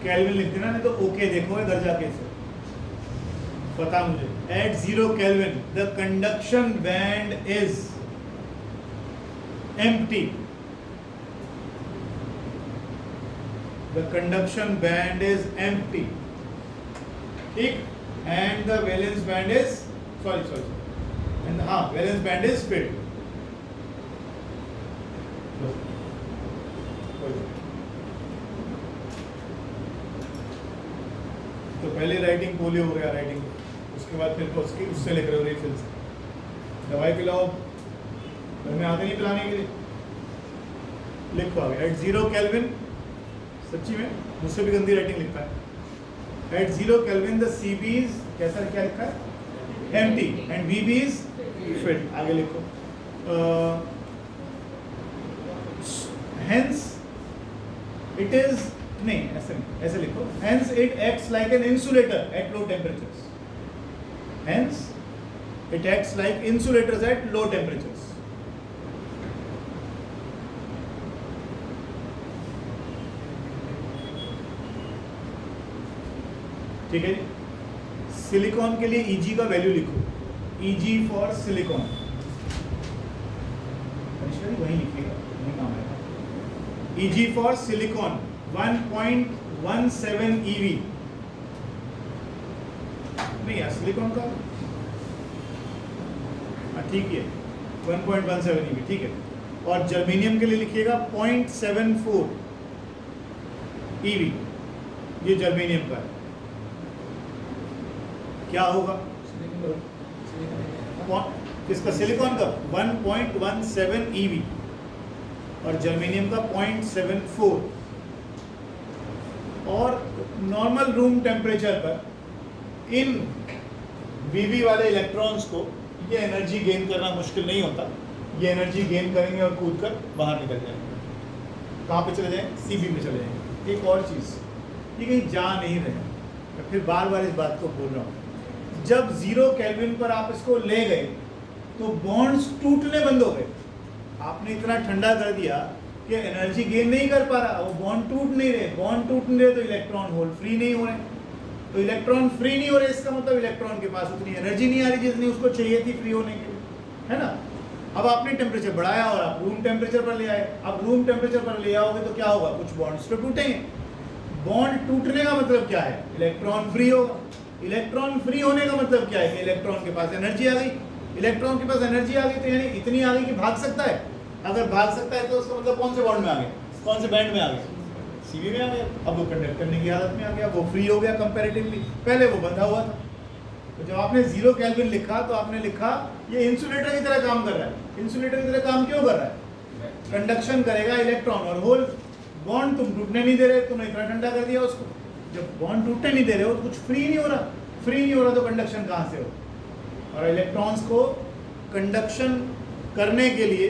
kelvin लिख देना, नहीं तो ओके देखो इधर जाके से पता मुझे। At 0 kelvin the conduction band is empty, the conduction band is empty, ठीक, and the valence band is and valence band is filled। तो पहले राइटिंग पोलियो हो गया, राइटिंग, उसके बाद फिर उससे लिख रहे हो रिफिल से। दवाई पिलाओ, घर में आते नहीं पिलाने के लिए, लिखो आगे। एट 0 केल्विन, सच्ची में मुझसे भी गंदी राइटिंग लिखता है। At 0 kelvin the CB is कैसा, क्या लिखा है, empty, and VB is filled. आगे लिखो, हेंस इट इज, नहीं ऐसे नहीं, ऐसे लिखो, hence it acts like an insulator at low temperatures, hence it acts like insulators at low temperatures. ठीक है जी। सिलिकॉन के लिए Eg का वैल्यू लिखो, Eg फॉर सिलिकॉन, वही लिखिएगा, वही काम आएगा। Eg फॉर सिलिकॉन 1.17 EV, नहीं यार सिलिकॉन का ठीक है 1.17 EV, ठीक है। और जर्मेनियम के लिए लिखिएगा 0.74 EV, ये जर्मेनियम का है। क्या होगा इसका, सिलिकॉन का 1.17 EV और जर्मेनियम का 0.74। और नॉर्मल रूम टेम्परेचर पर इन VB वाले इलेक्ट्रॉन्स को ये एनर्जी गेन करना मुश्किल नहीं होता, ये एनर्जी गेन करेंगे और कूदकर बाहर निकल जाएंगे। कहाँ पे चले जाएंगे, CB में चले जाएंगे। एक और चीज़, ये कहीं जा नहीं रहे, मैं फिर बार बार इस बात को बोल रहा हूँ, जब 0 केल्विन पर आप इसको ले गए तो बॉन्ड्स टूटने बंद हो गए। आपने इतना ठंडा कर दिया कि एनर्जी गेन नहीं कर पा रहा, वो बॉन्ड टूट नहीं रहे, बॉन्ड टूट नहीं रहे तो इलेक्ट्रॉन होल फ्री नहीं हो रहे, तो इलेक्ट्रॉन फ्री नहीं हो रहे, इसका मतलब इलेक्ट्रॉन के पास उतनी एनर्जी नहीं आ रही जितनी उसको चाहिए थी फ्री होने के लिए, है ना। अब आपने टेम्परेचर बढ़ाया और आप रूम टेम्परेचर पर ले आए। अब रूम टेम्परेचर पर ले आओगे तो क्या होगा, कुछ बॉन्ड्स तो टूटेंगे। बॉन्ड टूटने का मतलब क्या है, इलेक्ट्रॉन फ्री होगा। इलेक्ट्रॉन फ्री होने का मतलब क्या है कि इलेक्ट्रॉन के पास एनर्जी आ गई। इलेक्ट्रॉन के पास एनर्जी आ गई तो यानी इतनी आ गई कि भाग सकता है। अगर भाग सकता है तो उसका मतलब कौन से बॉन्ड में आ गया, कौन से बैंड में आ गया, CB में आ गया। अब वो कंडक्ट करने की हालत में आ गया, वो फ्री हो गया कंपैरेटिवली, पहले वो बंधा हुआ था। तो जब आपने 0 केल्विन लिखा तो आपने लिखा ये इंसुलेटर की तरह काम कर रहा है। इंसुलेटर की तरह काम क्यों कर रहा है, कंडक्शन करेगा इलेक्ट्रॉन और होल। बॉन्ड तुम टूटने नहीं दे रहे, तुमने इतना ठंडा कर दिया उसको। जब बॉन्ड टूटने नहीं दे रहे हो तो कुछ फ्री नहीं हो रहा, फ्री नहीं हो रहा तो कंडक्शन कहाँ से हो। और इलेक्ट्रॉन्स को कंडक्शन करने के लिए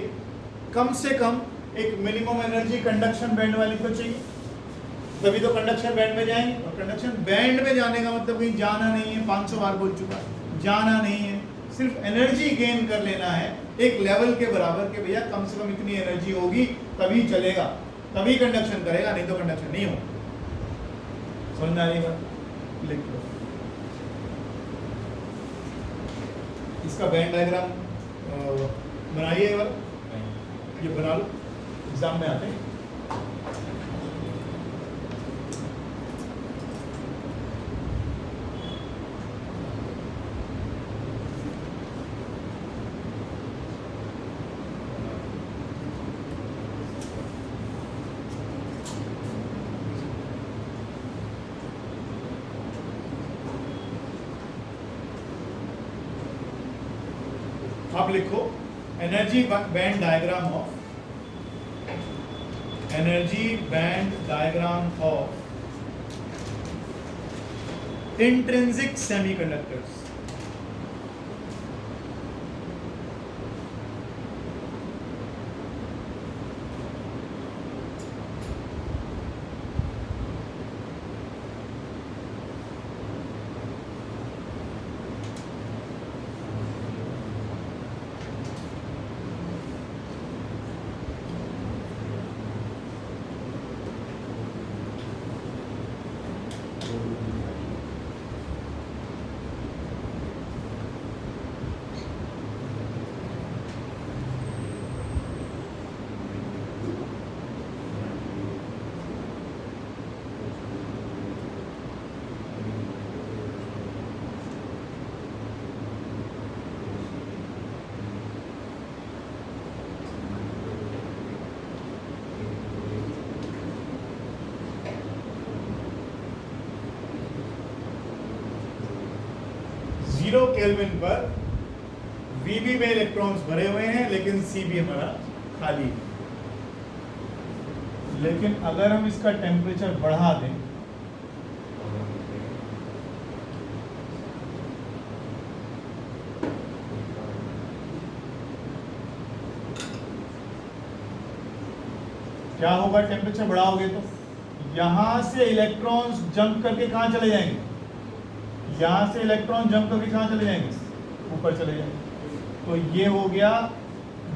कम से कम एक मिनिमम एनर्जी कंडक्शन बैंड वाली तो चाहिए, तभी तो कंडक्शन बैंड में जाएंगे। और कंडक्शन बैंड में जाने का मतलब कहीं जाना नहीं है, 500 बार बोल चुका, जाना नहीं है, सिर्फ एनर्जी गेन कर लेना है एक लेवल के बराबर के भैया कम से कम इतनी एनर्जी होगी तभी चलेगा, तभी कंडक्शन करेगा, नहीं तो कंडक्शन नहीं होगा। समझ में आ रही बात, लिख लो इसका बैंड डायग्राम बनाइए एक बार, ये बना लो, एग्जाम में आते हैं। अब लिखो energy band diagram of intrinsic semiconductors. Zero kelvin पर Vb में इलेक्ट्रॉन्स भरे हुए हैं लेकिन Cb हमारा खाली है। लेकिन अगर हम इसका टेम्परेचर बढ़ा दें क्या होगा? टेम्परेचर बढ़ाओगे तो यहां से इलेक्ट्रॉन्स जंप करके कहां चले जाएंगे? यहां से इलेक्ट्रॉन जंप करके कहां चले जाएंगे? ऊपर चले जाएंगे। तो ये हो गया,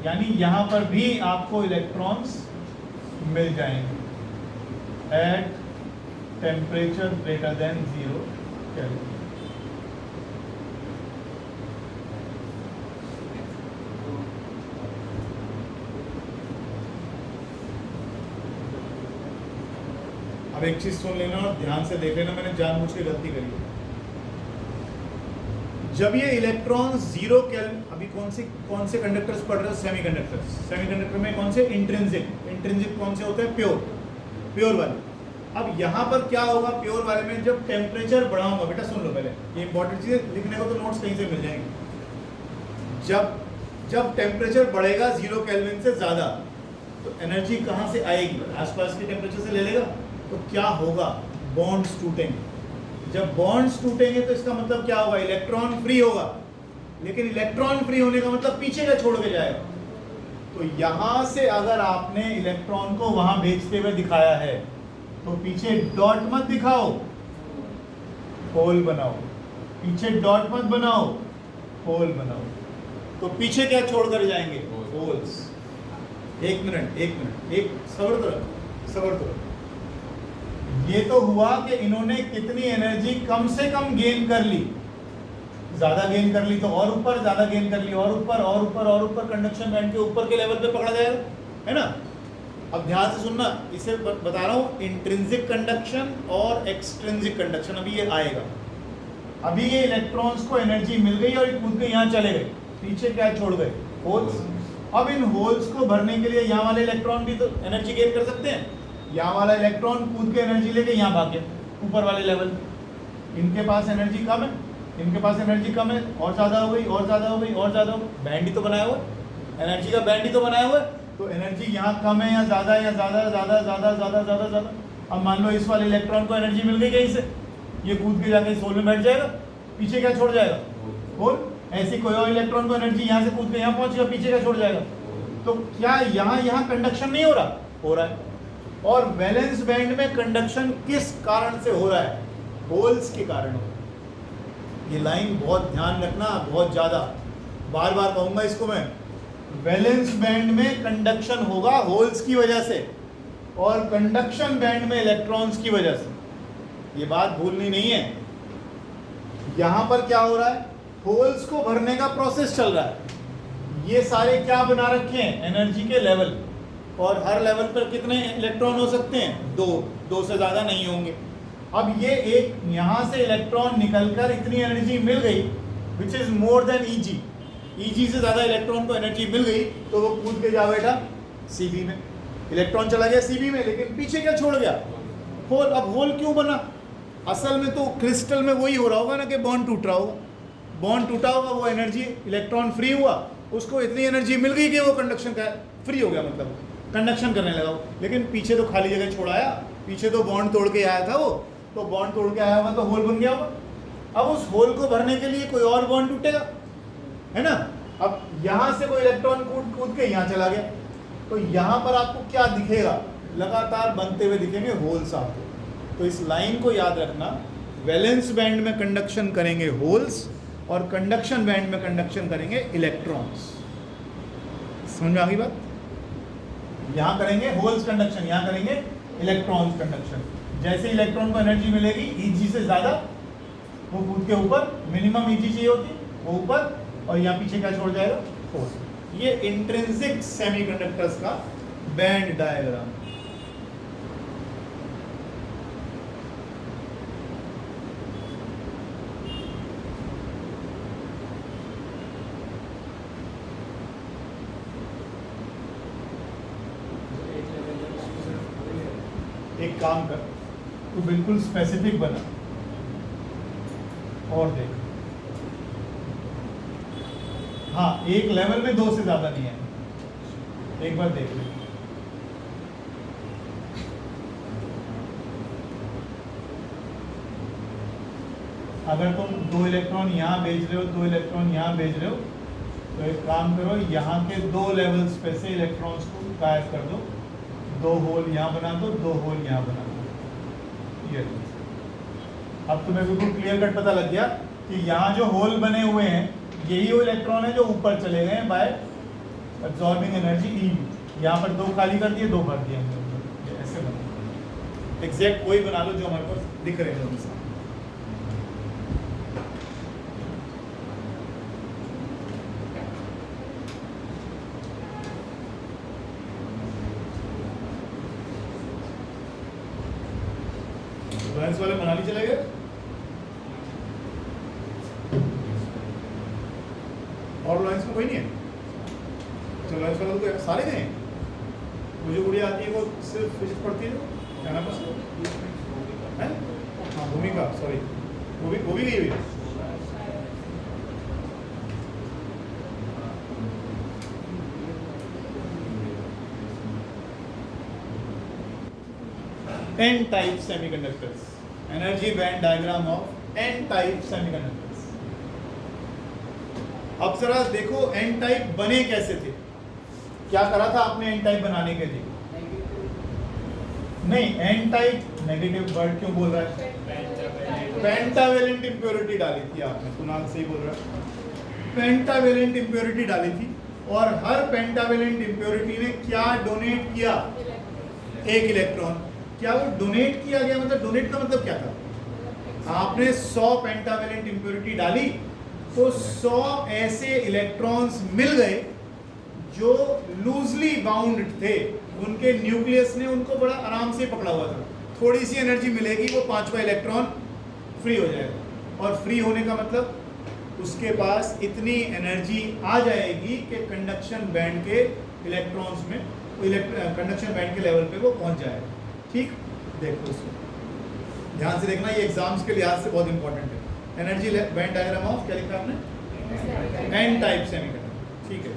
यानी यहां पर भी आपको इलेक्ट्रॉन्स मिल जाएंगे at temperature greater than 0 kelvin. अब एक चीज सुन लेना और ध्यान से देख लेना, मैंने जानबूझ के गलती करी है। जब ये इलेक्ट्रॉन जीरो केल्विन, अभी कौन से कंडक्टर्स पढ़ रहे हो? सेमीकंडक्टर्स। सेमीकंडक्टर में कौन से? इंट्रिंसिक कौन से होते हैं? प्योर वाले। अब यहाँ पर क्या होगा? प्योर वाले में जब टेम्परेचर बढ़ाऊंगा, बेटा सुन लो पहले, ये इंपॉर्टेंट चीज है, लिखने को तो नोट्स कहीं से मिल जाएंगे। जब टेम्परेचर बढ़ेगा 0 केल्विन से ज्यादा, तो एनर्जी कहाँ से आएगी? आसपास के टेम्परेचर से ले लेगा। तो क्या होगा? बॉन्ड्स टूटेंगे। जब बॉन्ड्स टूटेंगे तो इसका मतलब क्या होगा? इलेक्ट्रॉन फ्री होगा। लेकिन इलेक्ट्रॉन फ्री होने का मतलब पीछे का छोड़ के जाएगा। तो यहां से अगर आपने इलेक्ट्रॉन को वहां भेजते हुए दिखाया है तो पीछे डॉट मत दिखाओ, होल बनाओ। पीछे डॉट मत बनाओ, होल बनाओ। तो पीछे क्या छोड़ कर जाएंगे? होल्स। एक मिनट, सब्र तो। ये तो हुआ कि इन्होंने कितनी एनर्जी कम से कम गेन कर ली। ज्यादा गेन कर ली तो और ऊपर, ज्यादा गेन कर ली और ऊपर कंडक्शन बैंड के ऊपर के लेवल पे पकड़ा जाएगा, है ना? अब ध्यान से सुनना, इसे बता रहा हूँ इंट्रिंसिक कंडक्शन और एक्सट्रिंसिक कंडक्शन। अभी ये आएगा। अभी ये इलेक्ट्रॉन्स को एनर्जी मिल गई और कूद के यहाँ चले गए। पीछे क्या छोड़ गए? होल्स। अब इन होल्स को भरने के लिए यहाँ वाले इलेक्ट्रॉन भी तो एनर्जी गेन कर सकते हैं। यहाँ वाला इलेक्ट्रॉन कूद के एनर्जी लेके यहाँ भाग गया ऊपर वाले लेवल। इनके पास एनर्जी कम है, और ज़्यादा हो गई। बैंड ही तो बनाया हुआ है, एनर्जी का बैंड ही तो बनाया हुआ है। तो एनर्जी यहाँ कम है या ज़्यादा, ज़्यादा। अब मान लो इस वाले इलेक्ट्रॉन को एनर्जी मिल गई कहीं से, ये कूद के जाके इस होल में बैठ जाएगा। पीछे क्या छोड़ जाएगा? होल। ऐसी कोई और इलेक्ट्रॉन को एनर्जी यहाँ से कूद के यहाँ पहुँचेगा, पीछे क्या छोड़ जाएगा? तो क्या यहाँ कंडक्शन नहीं हो रहा? हो रहा है। और वैलेंस बैंड में कंडक्शन किस कारण से हो रहा है? होल्स के कारण। ये लाइन बहुत ध्यान रखना, बहुत ज़्यादा, बार बार कहूँगा इसको मैं। वैलेंस बैंड में कंडक्शन होगा होल्स की वजह से, और कंडक्शन बैंड में इलेक्ट्रॉन्स की वजह से। ये बात भूलनी नहीं है। यहाँ पर क्या हो रहा है? होल्स को भरने का प्रोसेस चल रहा है। ये सारे क्या बना रखे हैं? एनर्जी के लेवल। और हर लेवल पर कितने इलेक्ट्रॉन हो सकते हैं? दो से ज़्यादा नहीं होंगे। अब ये एक यहाँ से इलेक्ट्रॉन निकलकर इतनी एनर्जी मिल गई which is more than easy से ज़्यादा इलेक्ट्रॉन को एनर्जी मिल गई, तो वो कूद के जा बैठा सीबी में। इलेक्ट्रॉन चला गया सीबी में, लेकिन पीछे क्या छोड़ गया? होल। अब होल क्यों बना? असल में तो क्रिस्टल में वही हो रहा होगा ना कि बॉन्ड टूट रहा होगा। बॉन्ड टूटा होगा, वो एनर्जी, इलेक्ट्रॉन फ्री हुआ उसको इतनी एनर्जी मिल गई कि वो कंडक्शन का फ्री हो गया, मतलब कंडक्शन करने लगा वो। लेकिन पीछे तो खाली जगह छोड़ाया, पीछे तो बॉन्ड तोड़ के आया था वो, तो बॉन्ड तोड़ के आया हुआ तो होल बन गया होगा। अब उस होल को भरने के लिए कोई और बॉन्ड टूटेगा, है ना। अब यहां से कोई इलेक्ट्रॉन कूद के यहां चला गया, तो यहां पर आपको क्या दिखेगा, लगातार बनते हुए दिखेंगे होल्स आपको। तो इस लाइन को याद रखना, वैलेंस बैंड में कंडक्शन करेंगे होल्स और कंडक्शन बैंड में कंडक्शन करेंगे इलेक्ट्रॉन्स। समझ में आ गई बात। यहां करेंगे होल्स कंडक्शन, यहां करेंगे इलेक्ट्रॉन्स कंडक्शन। जैसे इलेक्ट्रॉन को एनर्जी मिलेगी Eg से ज्यादा, वो कूद के ऊपर मिनिमम Eg चाहिए होती, वो ऊपर, और यहाँ पीछे क्या छोड़ जाएगा, फोर्स। ये इंट्रिंसिक सेमीकंडक्टर्स का बैंड डायग्राम। एक काम कर, तू बिल्कुल स्पेसिफिक बना और देख। हाँ, एक लेवल में दो से ज्यादा नहीं है, एक बार देख ले। अगर तुम 2 इलेक्ट्रॉन यहाँ भेज रहे हो, 2 इलेक्ट्रॉन यहाँ भेज रहे हो, तो एक काम करो, यहाँ के 2 लेवल्स पे से इलेक्ट्रॉन्स को गायब कर दो, 2 होल यहाँ बना दो, 2 होल यहाँ बना दो। ये अब तुम्हें बिल्कुल क्लियर कट पता लग गया कि यहाँ जो होल बने हुए हैं यही वो इलेक्ट्रॉन है जो ऊपर चले गए बाय एब्जॉर्बिंग एनर्जी ई। यहाँ पर 2 खाली कर दिए, 2 भर दिए हमने, ऐसे बना। एग्जैक्ट वही बना लो जो हमारे पास दिख रहे हैं। लॉरेंस वाले मनाली चले गए और लॉरेंस में कोई नहीं है। तो लॉरेंस वाले तो सारे गए। वो जो गुड़िया आती है वो सिर्फ फिजिक्स पढ़ती है, क्या नाम है? हाँ, भूमिका, सॉरी, वो भी गई हुई है। N-type semiconductors, energy band diagram of N-type semiconductors। अब जरा देखो N-type बने कैसे थे, क्या करा था आपने N-type बनाने के लिए? नहीं, N-type नेगेटिव वर्ड क्यों बोल रहा है? पेंटावेलेंट इंप्योरिटी डाली थी आपने, कुणाल सही बोल रहा है। पेंटावेलेंट इंप्योरिटी डाली थी और हर पेंटावेलेंट इंप्योरिटी ने क्या डोनेट किया? एक इलेक्ट्रॉन। क्या वो डोनेट किया गया? मतलब डोनेट का मतलब क्या था? आपने 100 पेंटावेलेंट इंप्योरिटी डाली तो 100 ऐसे इलेक्ट्रॉन्स मिल गए जो लूजली बाउंड थे, उनके न्यूक्लियस ने उनको बड़ा आराम से पकड़ा हुआ था। थोड़ी सी एनर्जी मिलेगी, वो 5वां इलेक्ट्रॉन फ्री हो जाएगा। और फ्री होने का मतलब उसके पास इतनी एनर्जी आ जाएगी कि कंडक्शन बैंड के इलेक्ट्रॉन्स में, कंडक्शन बैंड के लेवल पे वो पहुंच जाएगा। ठीक, देखो इसको ध्यान से देखना, ये एग्जाम्स के लिहाज से बहुत इंपॉर्टेंट है। एनर्जी बैंड डायग्राम ऑफ, क्या लिखा आपने? N type semiconductor. ठीक है,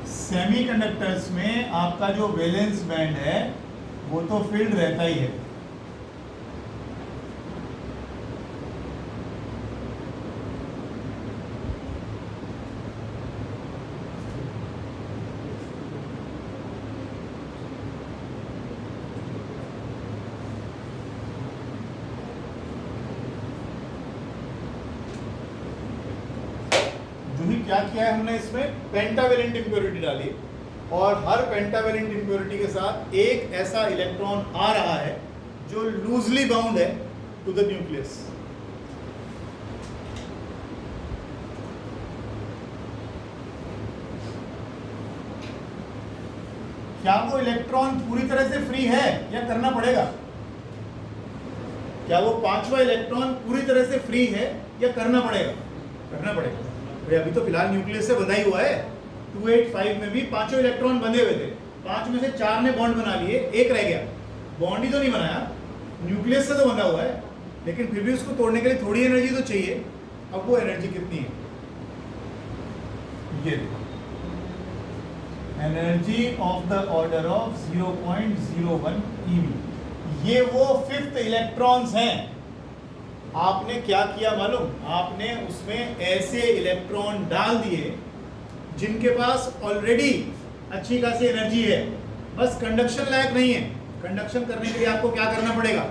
सेमीकंडक्टर्स में आपका जो वैलेंस बैंड है वो तो फील्ड रहता ही है। क्या किया है हमने इसमें? पेंटावेलेंट इंप्योरिटी डाली और हर पेंटावेलेंट इंप्योरिटी के साथ एक ऐसा इलेक्ट्रॉन आ रहा है जो लूजली बाउंड है टू द न्यूक्लियस। क्या वो इलेक्ट्रॉन पूरी तरह से फ्री है या करना पड़ेगा? क्या वो 5वां इलेक्ट्रॉन पूरी तरह से फ्री है या करना पड़ेगा? करना पड़ेगा। अभी तो फिलहाल न्यूक्लियस से बंधा ही हुआ है। 285 में भी 5 इलेक्ट्रॉन बंधे हुए थे, 5 में से 4 ने बॉन्ड बना लिए, एक रह गया। बॉन्ड ही तो नहीं बनाया, न्यूक्लियस से तो बंधा हुआ है, लेकिन फिर भी उसको तोड़ने के लिए थोड़ी एनर्जी तो चाहिए। अब वो एनर्जी कितनी है, ये energy of the order of 0.01 eV। ये वो फिफ्थ इलेक्ट्रॉन्स हैं। आपने क्या किया मालूम, आपने उसमें ऐसे इलेक्ट्रॉन डाल दिए जिनके पास ऑलरेडी अच्छी खासी एनर्जी है, बस कंडक्शन लायक नहीं है। कंडक्शन करने के लिए आपको क्या करना पड़ेगा,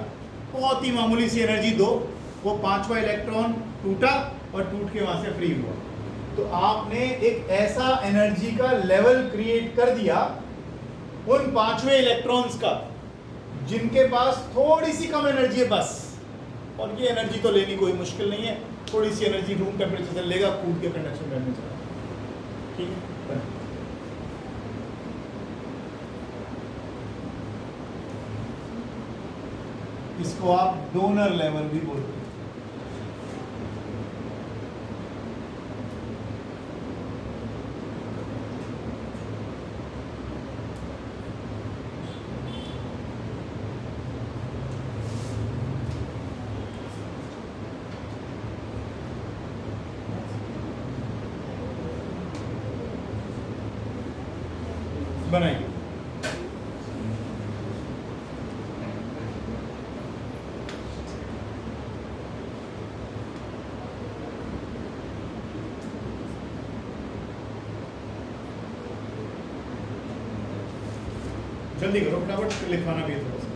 बहुत ही मामूली सी एनर्जी दो, वो पांचवा इलेक्ट्रॉन टूटा और टूट के वहां से फ्री हुआ। तो आपने एक ऐसा एनर्जी का लेवल क्रिएट कर दिया उन पांचवे इलेक्ट्रॉन्स का जिनके पास थोड़ी सी कम एनर्जी है बस। और ये एनर्जी तो लेनी कोई मुश्किल नहीं है, थोड़ी सी एनर्जी रूम टेम्परेचर से लेगा, कूद के कंडक्शन बैंड में चला। ठीक है, इसको आप डोनर लेवल भी बोलते हैं। बनाइए। जल्दी करो फटाफट, लिखवाना भी है थोड़ा सा।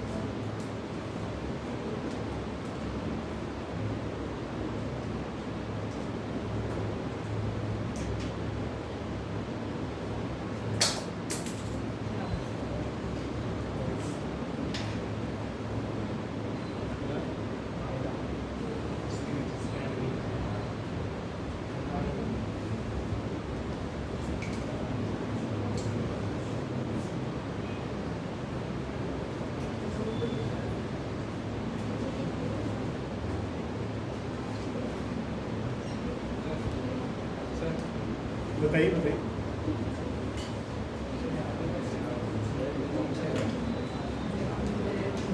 बताइए बताइए।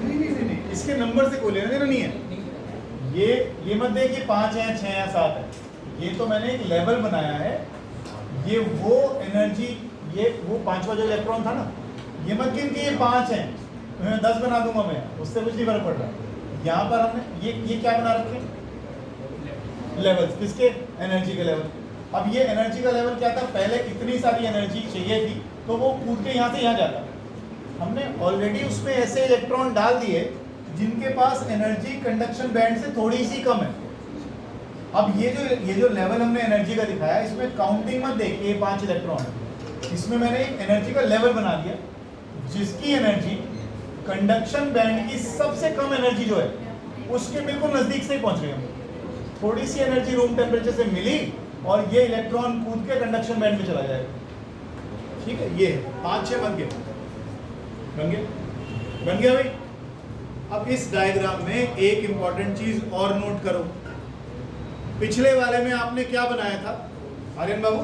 नहीं, इसके नंबर से कोई लेना देना नहीं है। ये मत देखिए 5 है 6 है 7 है, ये तो मैंने एक लेवल बनाया है। ये वो एनर्जी, ये वो पांचवा जो इलेक्ट्रॉन था ना, ये मत गिन के ये 5 है तो मैं 10 बना दूंगा, मैं उससे कुछ नहीं फर्क पड़ रहा। यहाँ पर हमने ये क्या बना रखे, लेवल्स, किसके, एनर्जी के लेवल। अब ये एनर्जी का लेवल क्या था, पहले इतनी सारी एनर्जी चाहिए थी तो वो कूद के यहाँ से यहाँ जाता। हमने ऑलरेडी उसमें ऐसे इलेक्ट्रॉन डाल दिए जिनके पास एनर्जी कंडक्शन बैंड से थोड़ी सी कम है। अब ये जो लेवल हमने एनर्जी का दिखाया, इसमें काउंटिंग मत देखिए, 5 इलेक्ट्रॉन है, इसमें मैंने एक एनर्जी का लेवल बना दिया जिसकी एनर्जी कंडक्शन बैंड की सबसे कम एनर्जी जो है उसके बिल्कुल नजदीक से ही पहुंच गए हम। थोड़ी सी एनर्जी रूम टेम्परेचर से मिली और ये इलेक्ट्रॉन कूद के कंडक्शन बैंड में चला जाएगा। ठीक है, ये 5-6 बन गए, बन गया भाई। अब इस डायग्राम में एक इंपॉर्टेंट चीज और नोट करो। पिछले वाले में आपने क्या बनाया था आर्यन बाबू,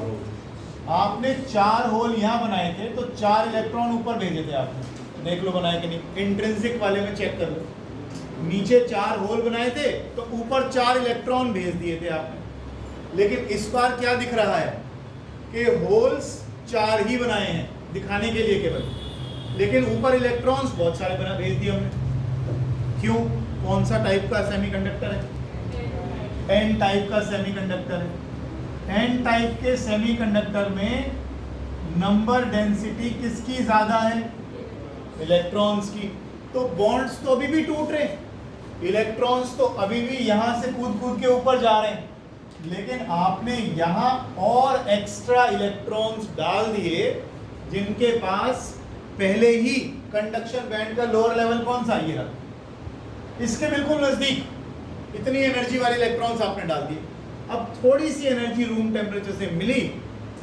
आपने 4 होल यहाँ बनाए थे तो 4 इलेक्ट्रॉन ऊपर भेजे थे आपने, देख लो बनाए कि नहीं। इंट्रिंसिक वाले में चेक कर लो, नीचे 4 होल बनाए थे तो ऊपर 4 इलेक्ट्रॉन भेज दिए थे आपने। लेकिन इस बार क्या दिख रहा है कि होल्स 4 ही बनाए हैं दिखाने के लिए केवल, लेकिन ऊपर इलेक्ट्रॉन्स बहुत सारे बना भेज दिए हमने। क्यों, कौन सा टाइप का सेमीकंडक्टर है, एन टाइप का सेमीकंडक्टर है। एन टाइप के सेमीकंडक्टर में नंबर डेंसिटी किसकी ज्यादा है, इलेक्ट्रॉन्स की। तो बॉन्ड्स तो अभी भी टूट रहे, इलेक्ट्रॉन्स तो अभी भी यहां से कूद के ऊपर जा रहे हैं, लेकिन आपने यहां और एक्स्ट्रा इलेक्ट्रॉन्स डाल दिए जिनके पास पहले ही कंडक्शन बैंड का लोअर लेवल कौन सा, ये रहा, इसके बिल्कुल नजदीक इतनी एनर्जी वाले इलेक्ट्रॉन्स आपने डाल दिए। अब थोड़ी सी एनर्जी रूम टेम्परेचर से मिली,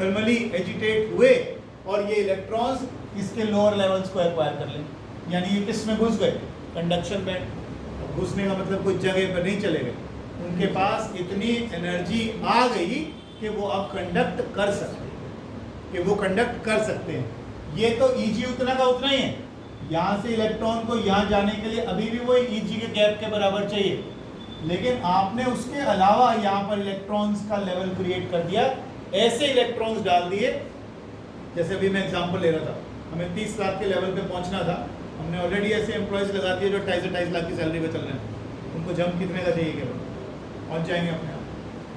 थर्मली एजिटेट हुए और ये इलेक्ट्रॉन्स इसके लोअर लेवल्स को एक्वायर कर लें, यानी ये किस में घुस गए, कंडक्शन बैंड। घुसने का मतलब कुछ जगह पर नहीं चले गए, उनके पास इतनी एनर्जी आ गई कि वो अब कंडक्ट कर सकते हैं, ये तो ईजी उतना का उतना ही है। यहाँ से इलेक्ट्रॉन को यहाँ जाने के लिए अभी भी वो ईजी के गैप के बराबर चाहिए, लेकिन आपने उसके अलावा यहाँ पर इलेक्ट्रॉन्स का लेवल क्रिएट कर दिया, ऐसे इलेक्ट्रॉन्स डाल दिए। जैसे अभी मैं एग्जांपल ले रहा था, हमें 30 लाख के लेवल पे पहुंचना था, हमने ऑलरेडी ऐसे एम्प्लॉयज़ लगा दिए जो 2.5 लाख की सैलरी पे चल रहे हैं, उनको जंप कितने का चाहिए केवल, पहुंच जाएंगे अपने आप,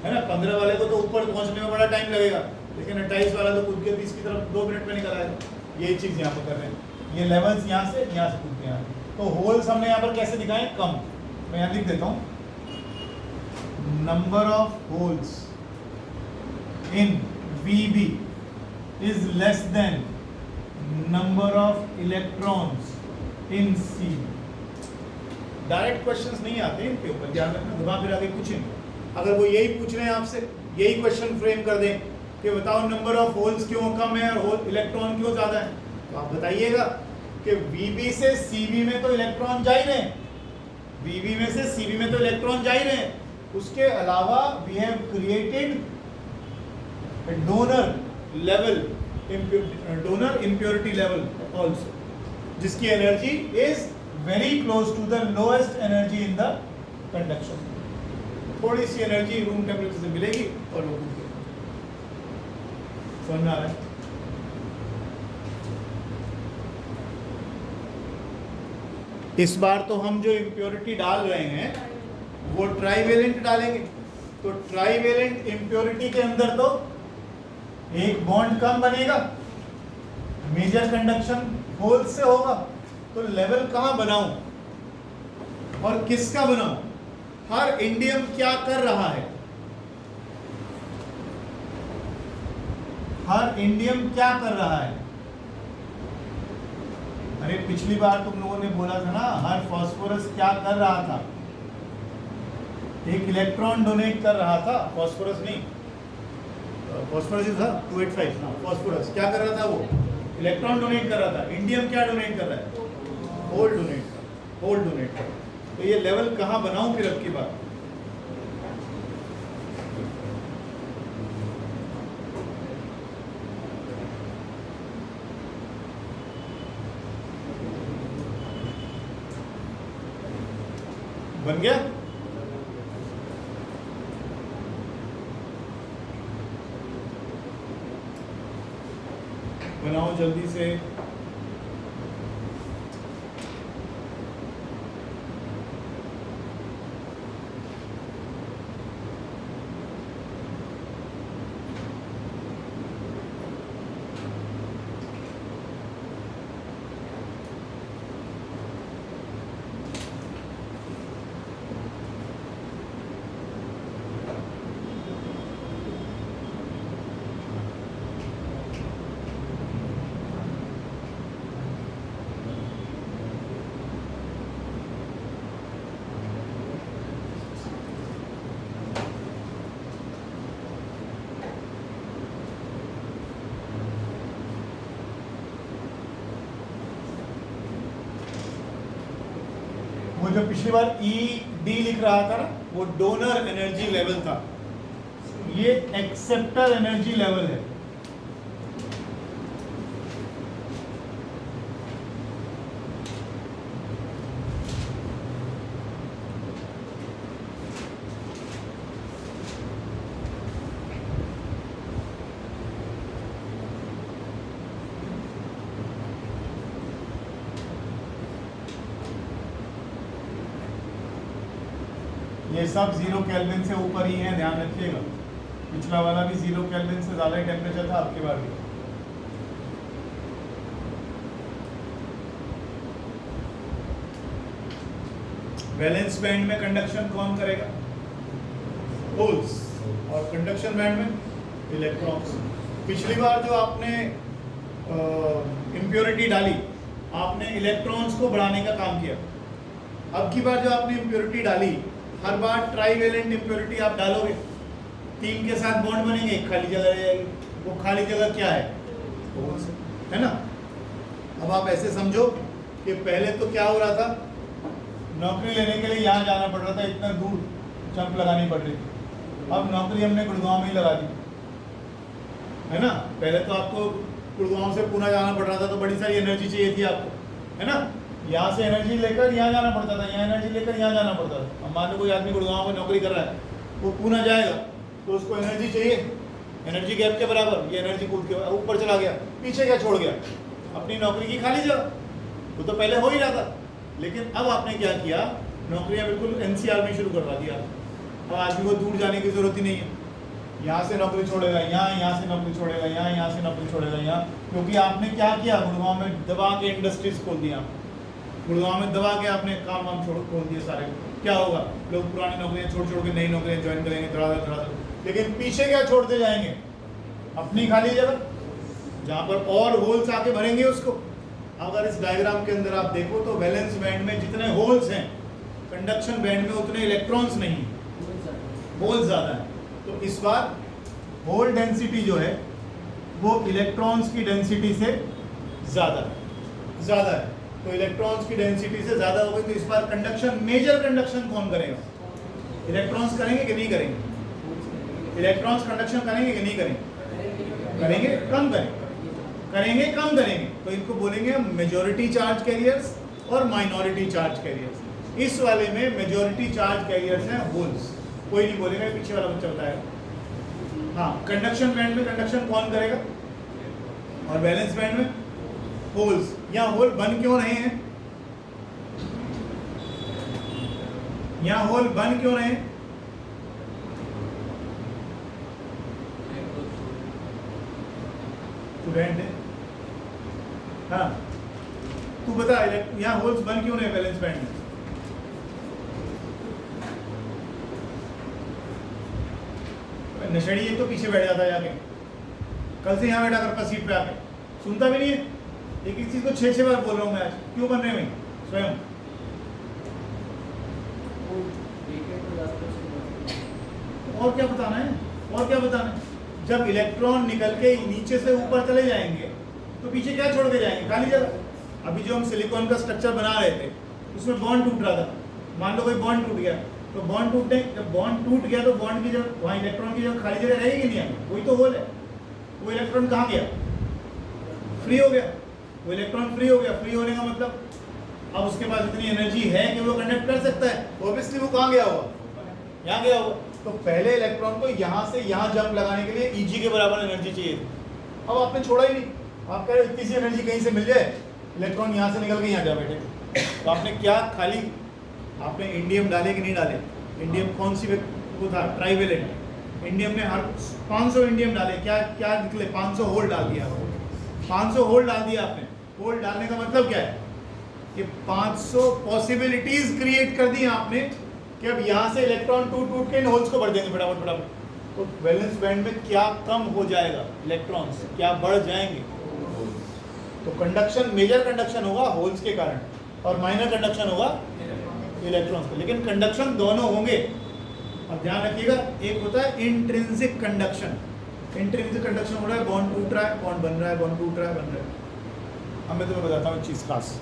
है ना। 15 वाले को तो ऊपर पहुंचने में बड़ा टाइम लगेगा, लेकिन 28 वाला तो कूद के 30 की तरफ 2 मिनट में निकल आएगा। यही चीज़ यहाँ पर कर रहे हैं, ये लेवल्स यहाँ से कूदते हैं। तो होल्स हमने यहाँ पर कैसे दिखाएं, कम। मैं यहाँ लिख देता हूँ, number of holes in VB is less than number of electrons in CB। Direct questions नहीं आते इनके ऊपर, ध्यान रखना, घुमा फिरा के कुछ नहीं। अगर वो यही पूछ रहे हैं आपसे, यही क्वेश्चन फ्रेम कर दें कि बताओ नंबर ऑफ होल्स क्यों कम है और होल इलेक्ट्रॉन क्यों ज्यादा है, तो आप बताइएगा कि VB से CB में तो इलेक्ट्रॉन जा ही रहे हैं, VB में से CB में तो इलेक्ट्रॉन जा ही रहे हैं। उसके अलावा we have created donor level, donor impurity level also, जिसकी energy is very close to the lowest energy in the conduction. थोड़ी सी एनर्जी रूम टेम्परेचर से मिलेगी और वो समझ में आ रहा है। इस बार तो हम जो इम्प्योरिटी डाल रहे हैं वो ट्राईवेलेंट डालेंगे, तो ट्राईवेलेंट इम्प्योरिटी के अंदर तो एक बॉन्ड कम बनेगा, मेजर कंडक्शन होल से होगा, तो लेवल कहाँ बनाऊं और किसका बनाऊं? हर इंडियम क्या कर रहा है, हर इंडियम क्या कर रहा है? अरे पिछली बार तुम लोगों ने बोला था ना, हर फास्फोरस क्या कर रहा था? एक इलेक्ट्रॉन डोनेट कर रहा था, फास्फोरस नहीं, फास्फोरस था 285, फास्फोरस क्या कर रहा था? वो इलेक्ट्रॉन डोनेट कर रहा था। इंडियम क्या डोनेट कर रहा है? होल डोनेट कर। तो ये लेवल कहाँ बनाऊं फिर अब की बात? बन गया? बनाओ जल्दी से। वो जो पिछली बार ED लिख रहा था ना, वो डोनर एनर्जी लेवल था, ये एक्सेप्टर एनर्जी लेवल है। ये सब 0 केल्विन से ऊपर ही है, ध्यान रखिएगा। पिछला वाला भी 0 केल्विन से ज़्यादा ही टेम्परेचर था, आपके बार भी। वैलेंस बैंड में कंडक्शन कौन करेगा? होल्स। और कंडक्शन बैंड में इलेक्ट्रॉन्स। पिछली बार जो आपने इम्प्योरिटी डाली, आपने इलेक्ट्रॉन्स को बढ़ाने का काम किया। अब की बार जो आपने इम्प्योरिटी डाली, हर बार ट्राईवेलेंट इम्प्योरिटी आप डालोगे, 3 के साथ बॉन्ड बनेंगे, एक खाली जगह रह जाएगी। वो खाली जगह क्या है? होल्स, है ना। अब आप ऐसे समझो कि पहले तो क्या हो रहा था, नौकरी लेने के लिए यहाँ जाना पड़ रहा था, इतना दूर जंप लगानी पड़ रही थी। अब नौकरी हमने गुड़गांव में ही लगा दी, है ना। पहले तो आपको गुड़गांव से पुणे जाना पड़ रहा था, तो बड़ी सारी एनर्जी चाहिए थी आपको, है ना। यहाँ से एनर्जी लेकर यहाँ जाना पड़ता था, यहाँ एनर्जी लेकर यहाँ जाना पड़ता था। अब मान लो कोई आदमी गुड़गांव में नौकरी कर रहा है, वो पुणे जाएगा तो उसको एनर्जी चाहिए, एनर्जी गैप के बराबर। ये एनर्जी कूद के ऊपर चला गया, पीछे क्या छोड़ गया? अपनी नौकरी की खाली जगह। वो तो पहले हो ही रहा था, लेकिन अब आपने क्या किया, नौकरियाँ बिल्कुल एनसीआर में शुरू करवा दिया। अब आदमी को दूर जाने की जरूरत ही नहीं है, यहाँ से नौकरी छोड़ेगा यहाँ, यहाँ से नौकरी छोड़ेगा यहाँ, यहाँ से नौकरी छोड़ेगा यहाँ। क्योंकि आपने क्या किया, गुड़गांव में दबा के इंडस्ट्रीज खोल दिया, गुड़गांव में दबा के आपने काम वाम खोल दिए सारे। क्या होगा, लोग पुरानी नौकरियां छोड़ छोड़ के नई नौकरियां ज्वाइन करेंगे धड़ाधड़। लेकिन पीछे क्या छोड़ते जाएंगे? अपनी खाली जगह, जहाँ पर और होल्स आके भरेंगे उसको। अगर इस डायग्राम के अंदर आप देखो तो वैलेंस बैंड में जितने होल्स हैं, कंडक्शन बैंड में उतने इलेक्ट्रॉन्स नहीं, होल्स ज़्यादा है। तो इस बार होल डेंसिटी जो है वो इलेक्ट्रॉन्स की डेंसिटी से ज़्यादा है। तो इलेक्ट्रॉन्स की डेंसिटी से ज़्यादा हो गई, तो इस बार कंडक्शन, मेजर कंडक्शन कौन करेगा? इलेक्ट्रॉन्स करेंगे कि नहीं करेंगे? इलेक्ट्रॉन्स कंडक्शन करेंगे कि नहीं करेंगे? करेंगे, कम करेंगे, कम करेंगे। तो इनको बोलेंगे मेजॉरिटी चार्ज कैरियर्स और माइनॉरिटी चार्ज कैरियर्स। इस वाले में मेजॉरिटी चार्ज कैरियर्स हैं होल्स, कोई नहीं बोलेगा, पीछे वाला बच्चा बताएगा। हाँ, कंडक्शन बैंड में कंडक्शन कौन करेगा, और वैलेंस बैंड में होल्स। यहाँ होल बन क्यों रहे हैं? यहाँ होल बन क्यों रहे हैं? स्टूडेंट है, हाँ तू बता, यहाँ होल्स बन क्यों रहे हैं वैलेंस बैंड में? नशेड़ी एक तो पीछे बैठ जाता है जाके, कल से यहाँ बैठा करता सीट पे आके, सुनता भी नहीं है। एक ही चीज को 6-6 बार बोल रहा हूँ मैं आज, क्यों बन रहे हैं स्वयं? और क्या बताना है, और क्या बताना है? जब इलेक्ट्रॉन निकल के नीचे से ऊपर चले जाएंगे तो पीछे क्या छोड़ के जाएंगे? खाली जगह। अभी जो हम सिलिकॉन का स्ट्रक्चर बना रहे थे उसमें बॉन्ड टूट रहा था, मान लो कोई बॉन्ड टूट गया, तो बॉन्ड टूटने, जब बॉन्ड टूट गया तो बॉन्ड की जगह, वहाँ इलेक्ट्रॉन की जगह खाली जगह रहेगी नहीं आगे, वही तो होल है। वो इलेक्ट्रॉन कहाँ गया? फ्री हो गया। वो इलेक्ट्रॉन फ्री हो गया, फ्री होने का मतलब अब उसके पास इतनी एनर्जी है कि वो कंडक्ट कर सकता है। ऑब्वियसली वो कहाँ गया होगा? यहाँ गया होगा। तो पहले इलेक्ट्रॉन को यहाँ से यहाँ जंप लगाने के लिए Eg के बराबर एनर्जी चाहिए थी, अब आपने छोड़ा ही नहीं। आप कह रहे हो इतनी सी एनर्जी कहीं से मिल जाए, इलेक्ट्रॉन यहाँ से निकल के यहाँ जा बैठे। तो आपने क्या, खाली आपने इंडियम डाले कि नहीं डाले? इंडियम कौन सी वो था, ट्राइवेलेंट। इंडियम ने हर 500 इंडियम डाले, क्या क्या निकले? 500 होल डाल दिया। 500 होल डाल दिया आपने। होल डालने का मतलब क्या है कि 500 पॉसिबिलिटीज क्रिएट कर दी आपने कि अब यहाँ से इलेक्ट्रॉन टूट के इन होल्स को भर देंगे फटाफट। तो वैलेंस बैंड में क्या कम हो जाएगा? इलेक्ट्रॉन्स क्या बढ़ जाएंगे? तो कंडक्शन, मेजर कंडक्शन होगा होल्स के कारण, और माइनर कंडक्शन होगा इलेक्ट्रॉन्स का। लेकिन कंडक्शन दोनों होंगे। अब ध्यान रखिएगा, एक होता है इंट्रिंसिक कंडक्शन। इंट्रिंसिक कंडक्शन हो रहा है, बॉन्ड टूट रहा है, बॉन्ड बन रहा है, बॉन्ड टूट रहा है, बन रहा है। अब मैं तुम्हें बताता हूँ एक चीज़ खास।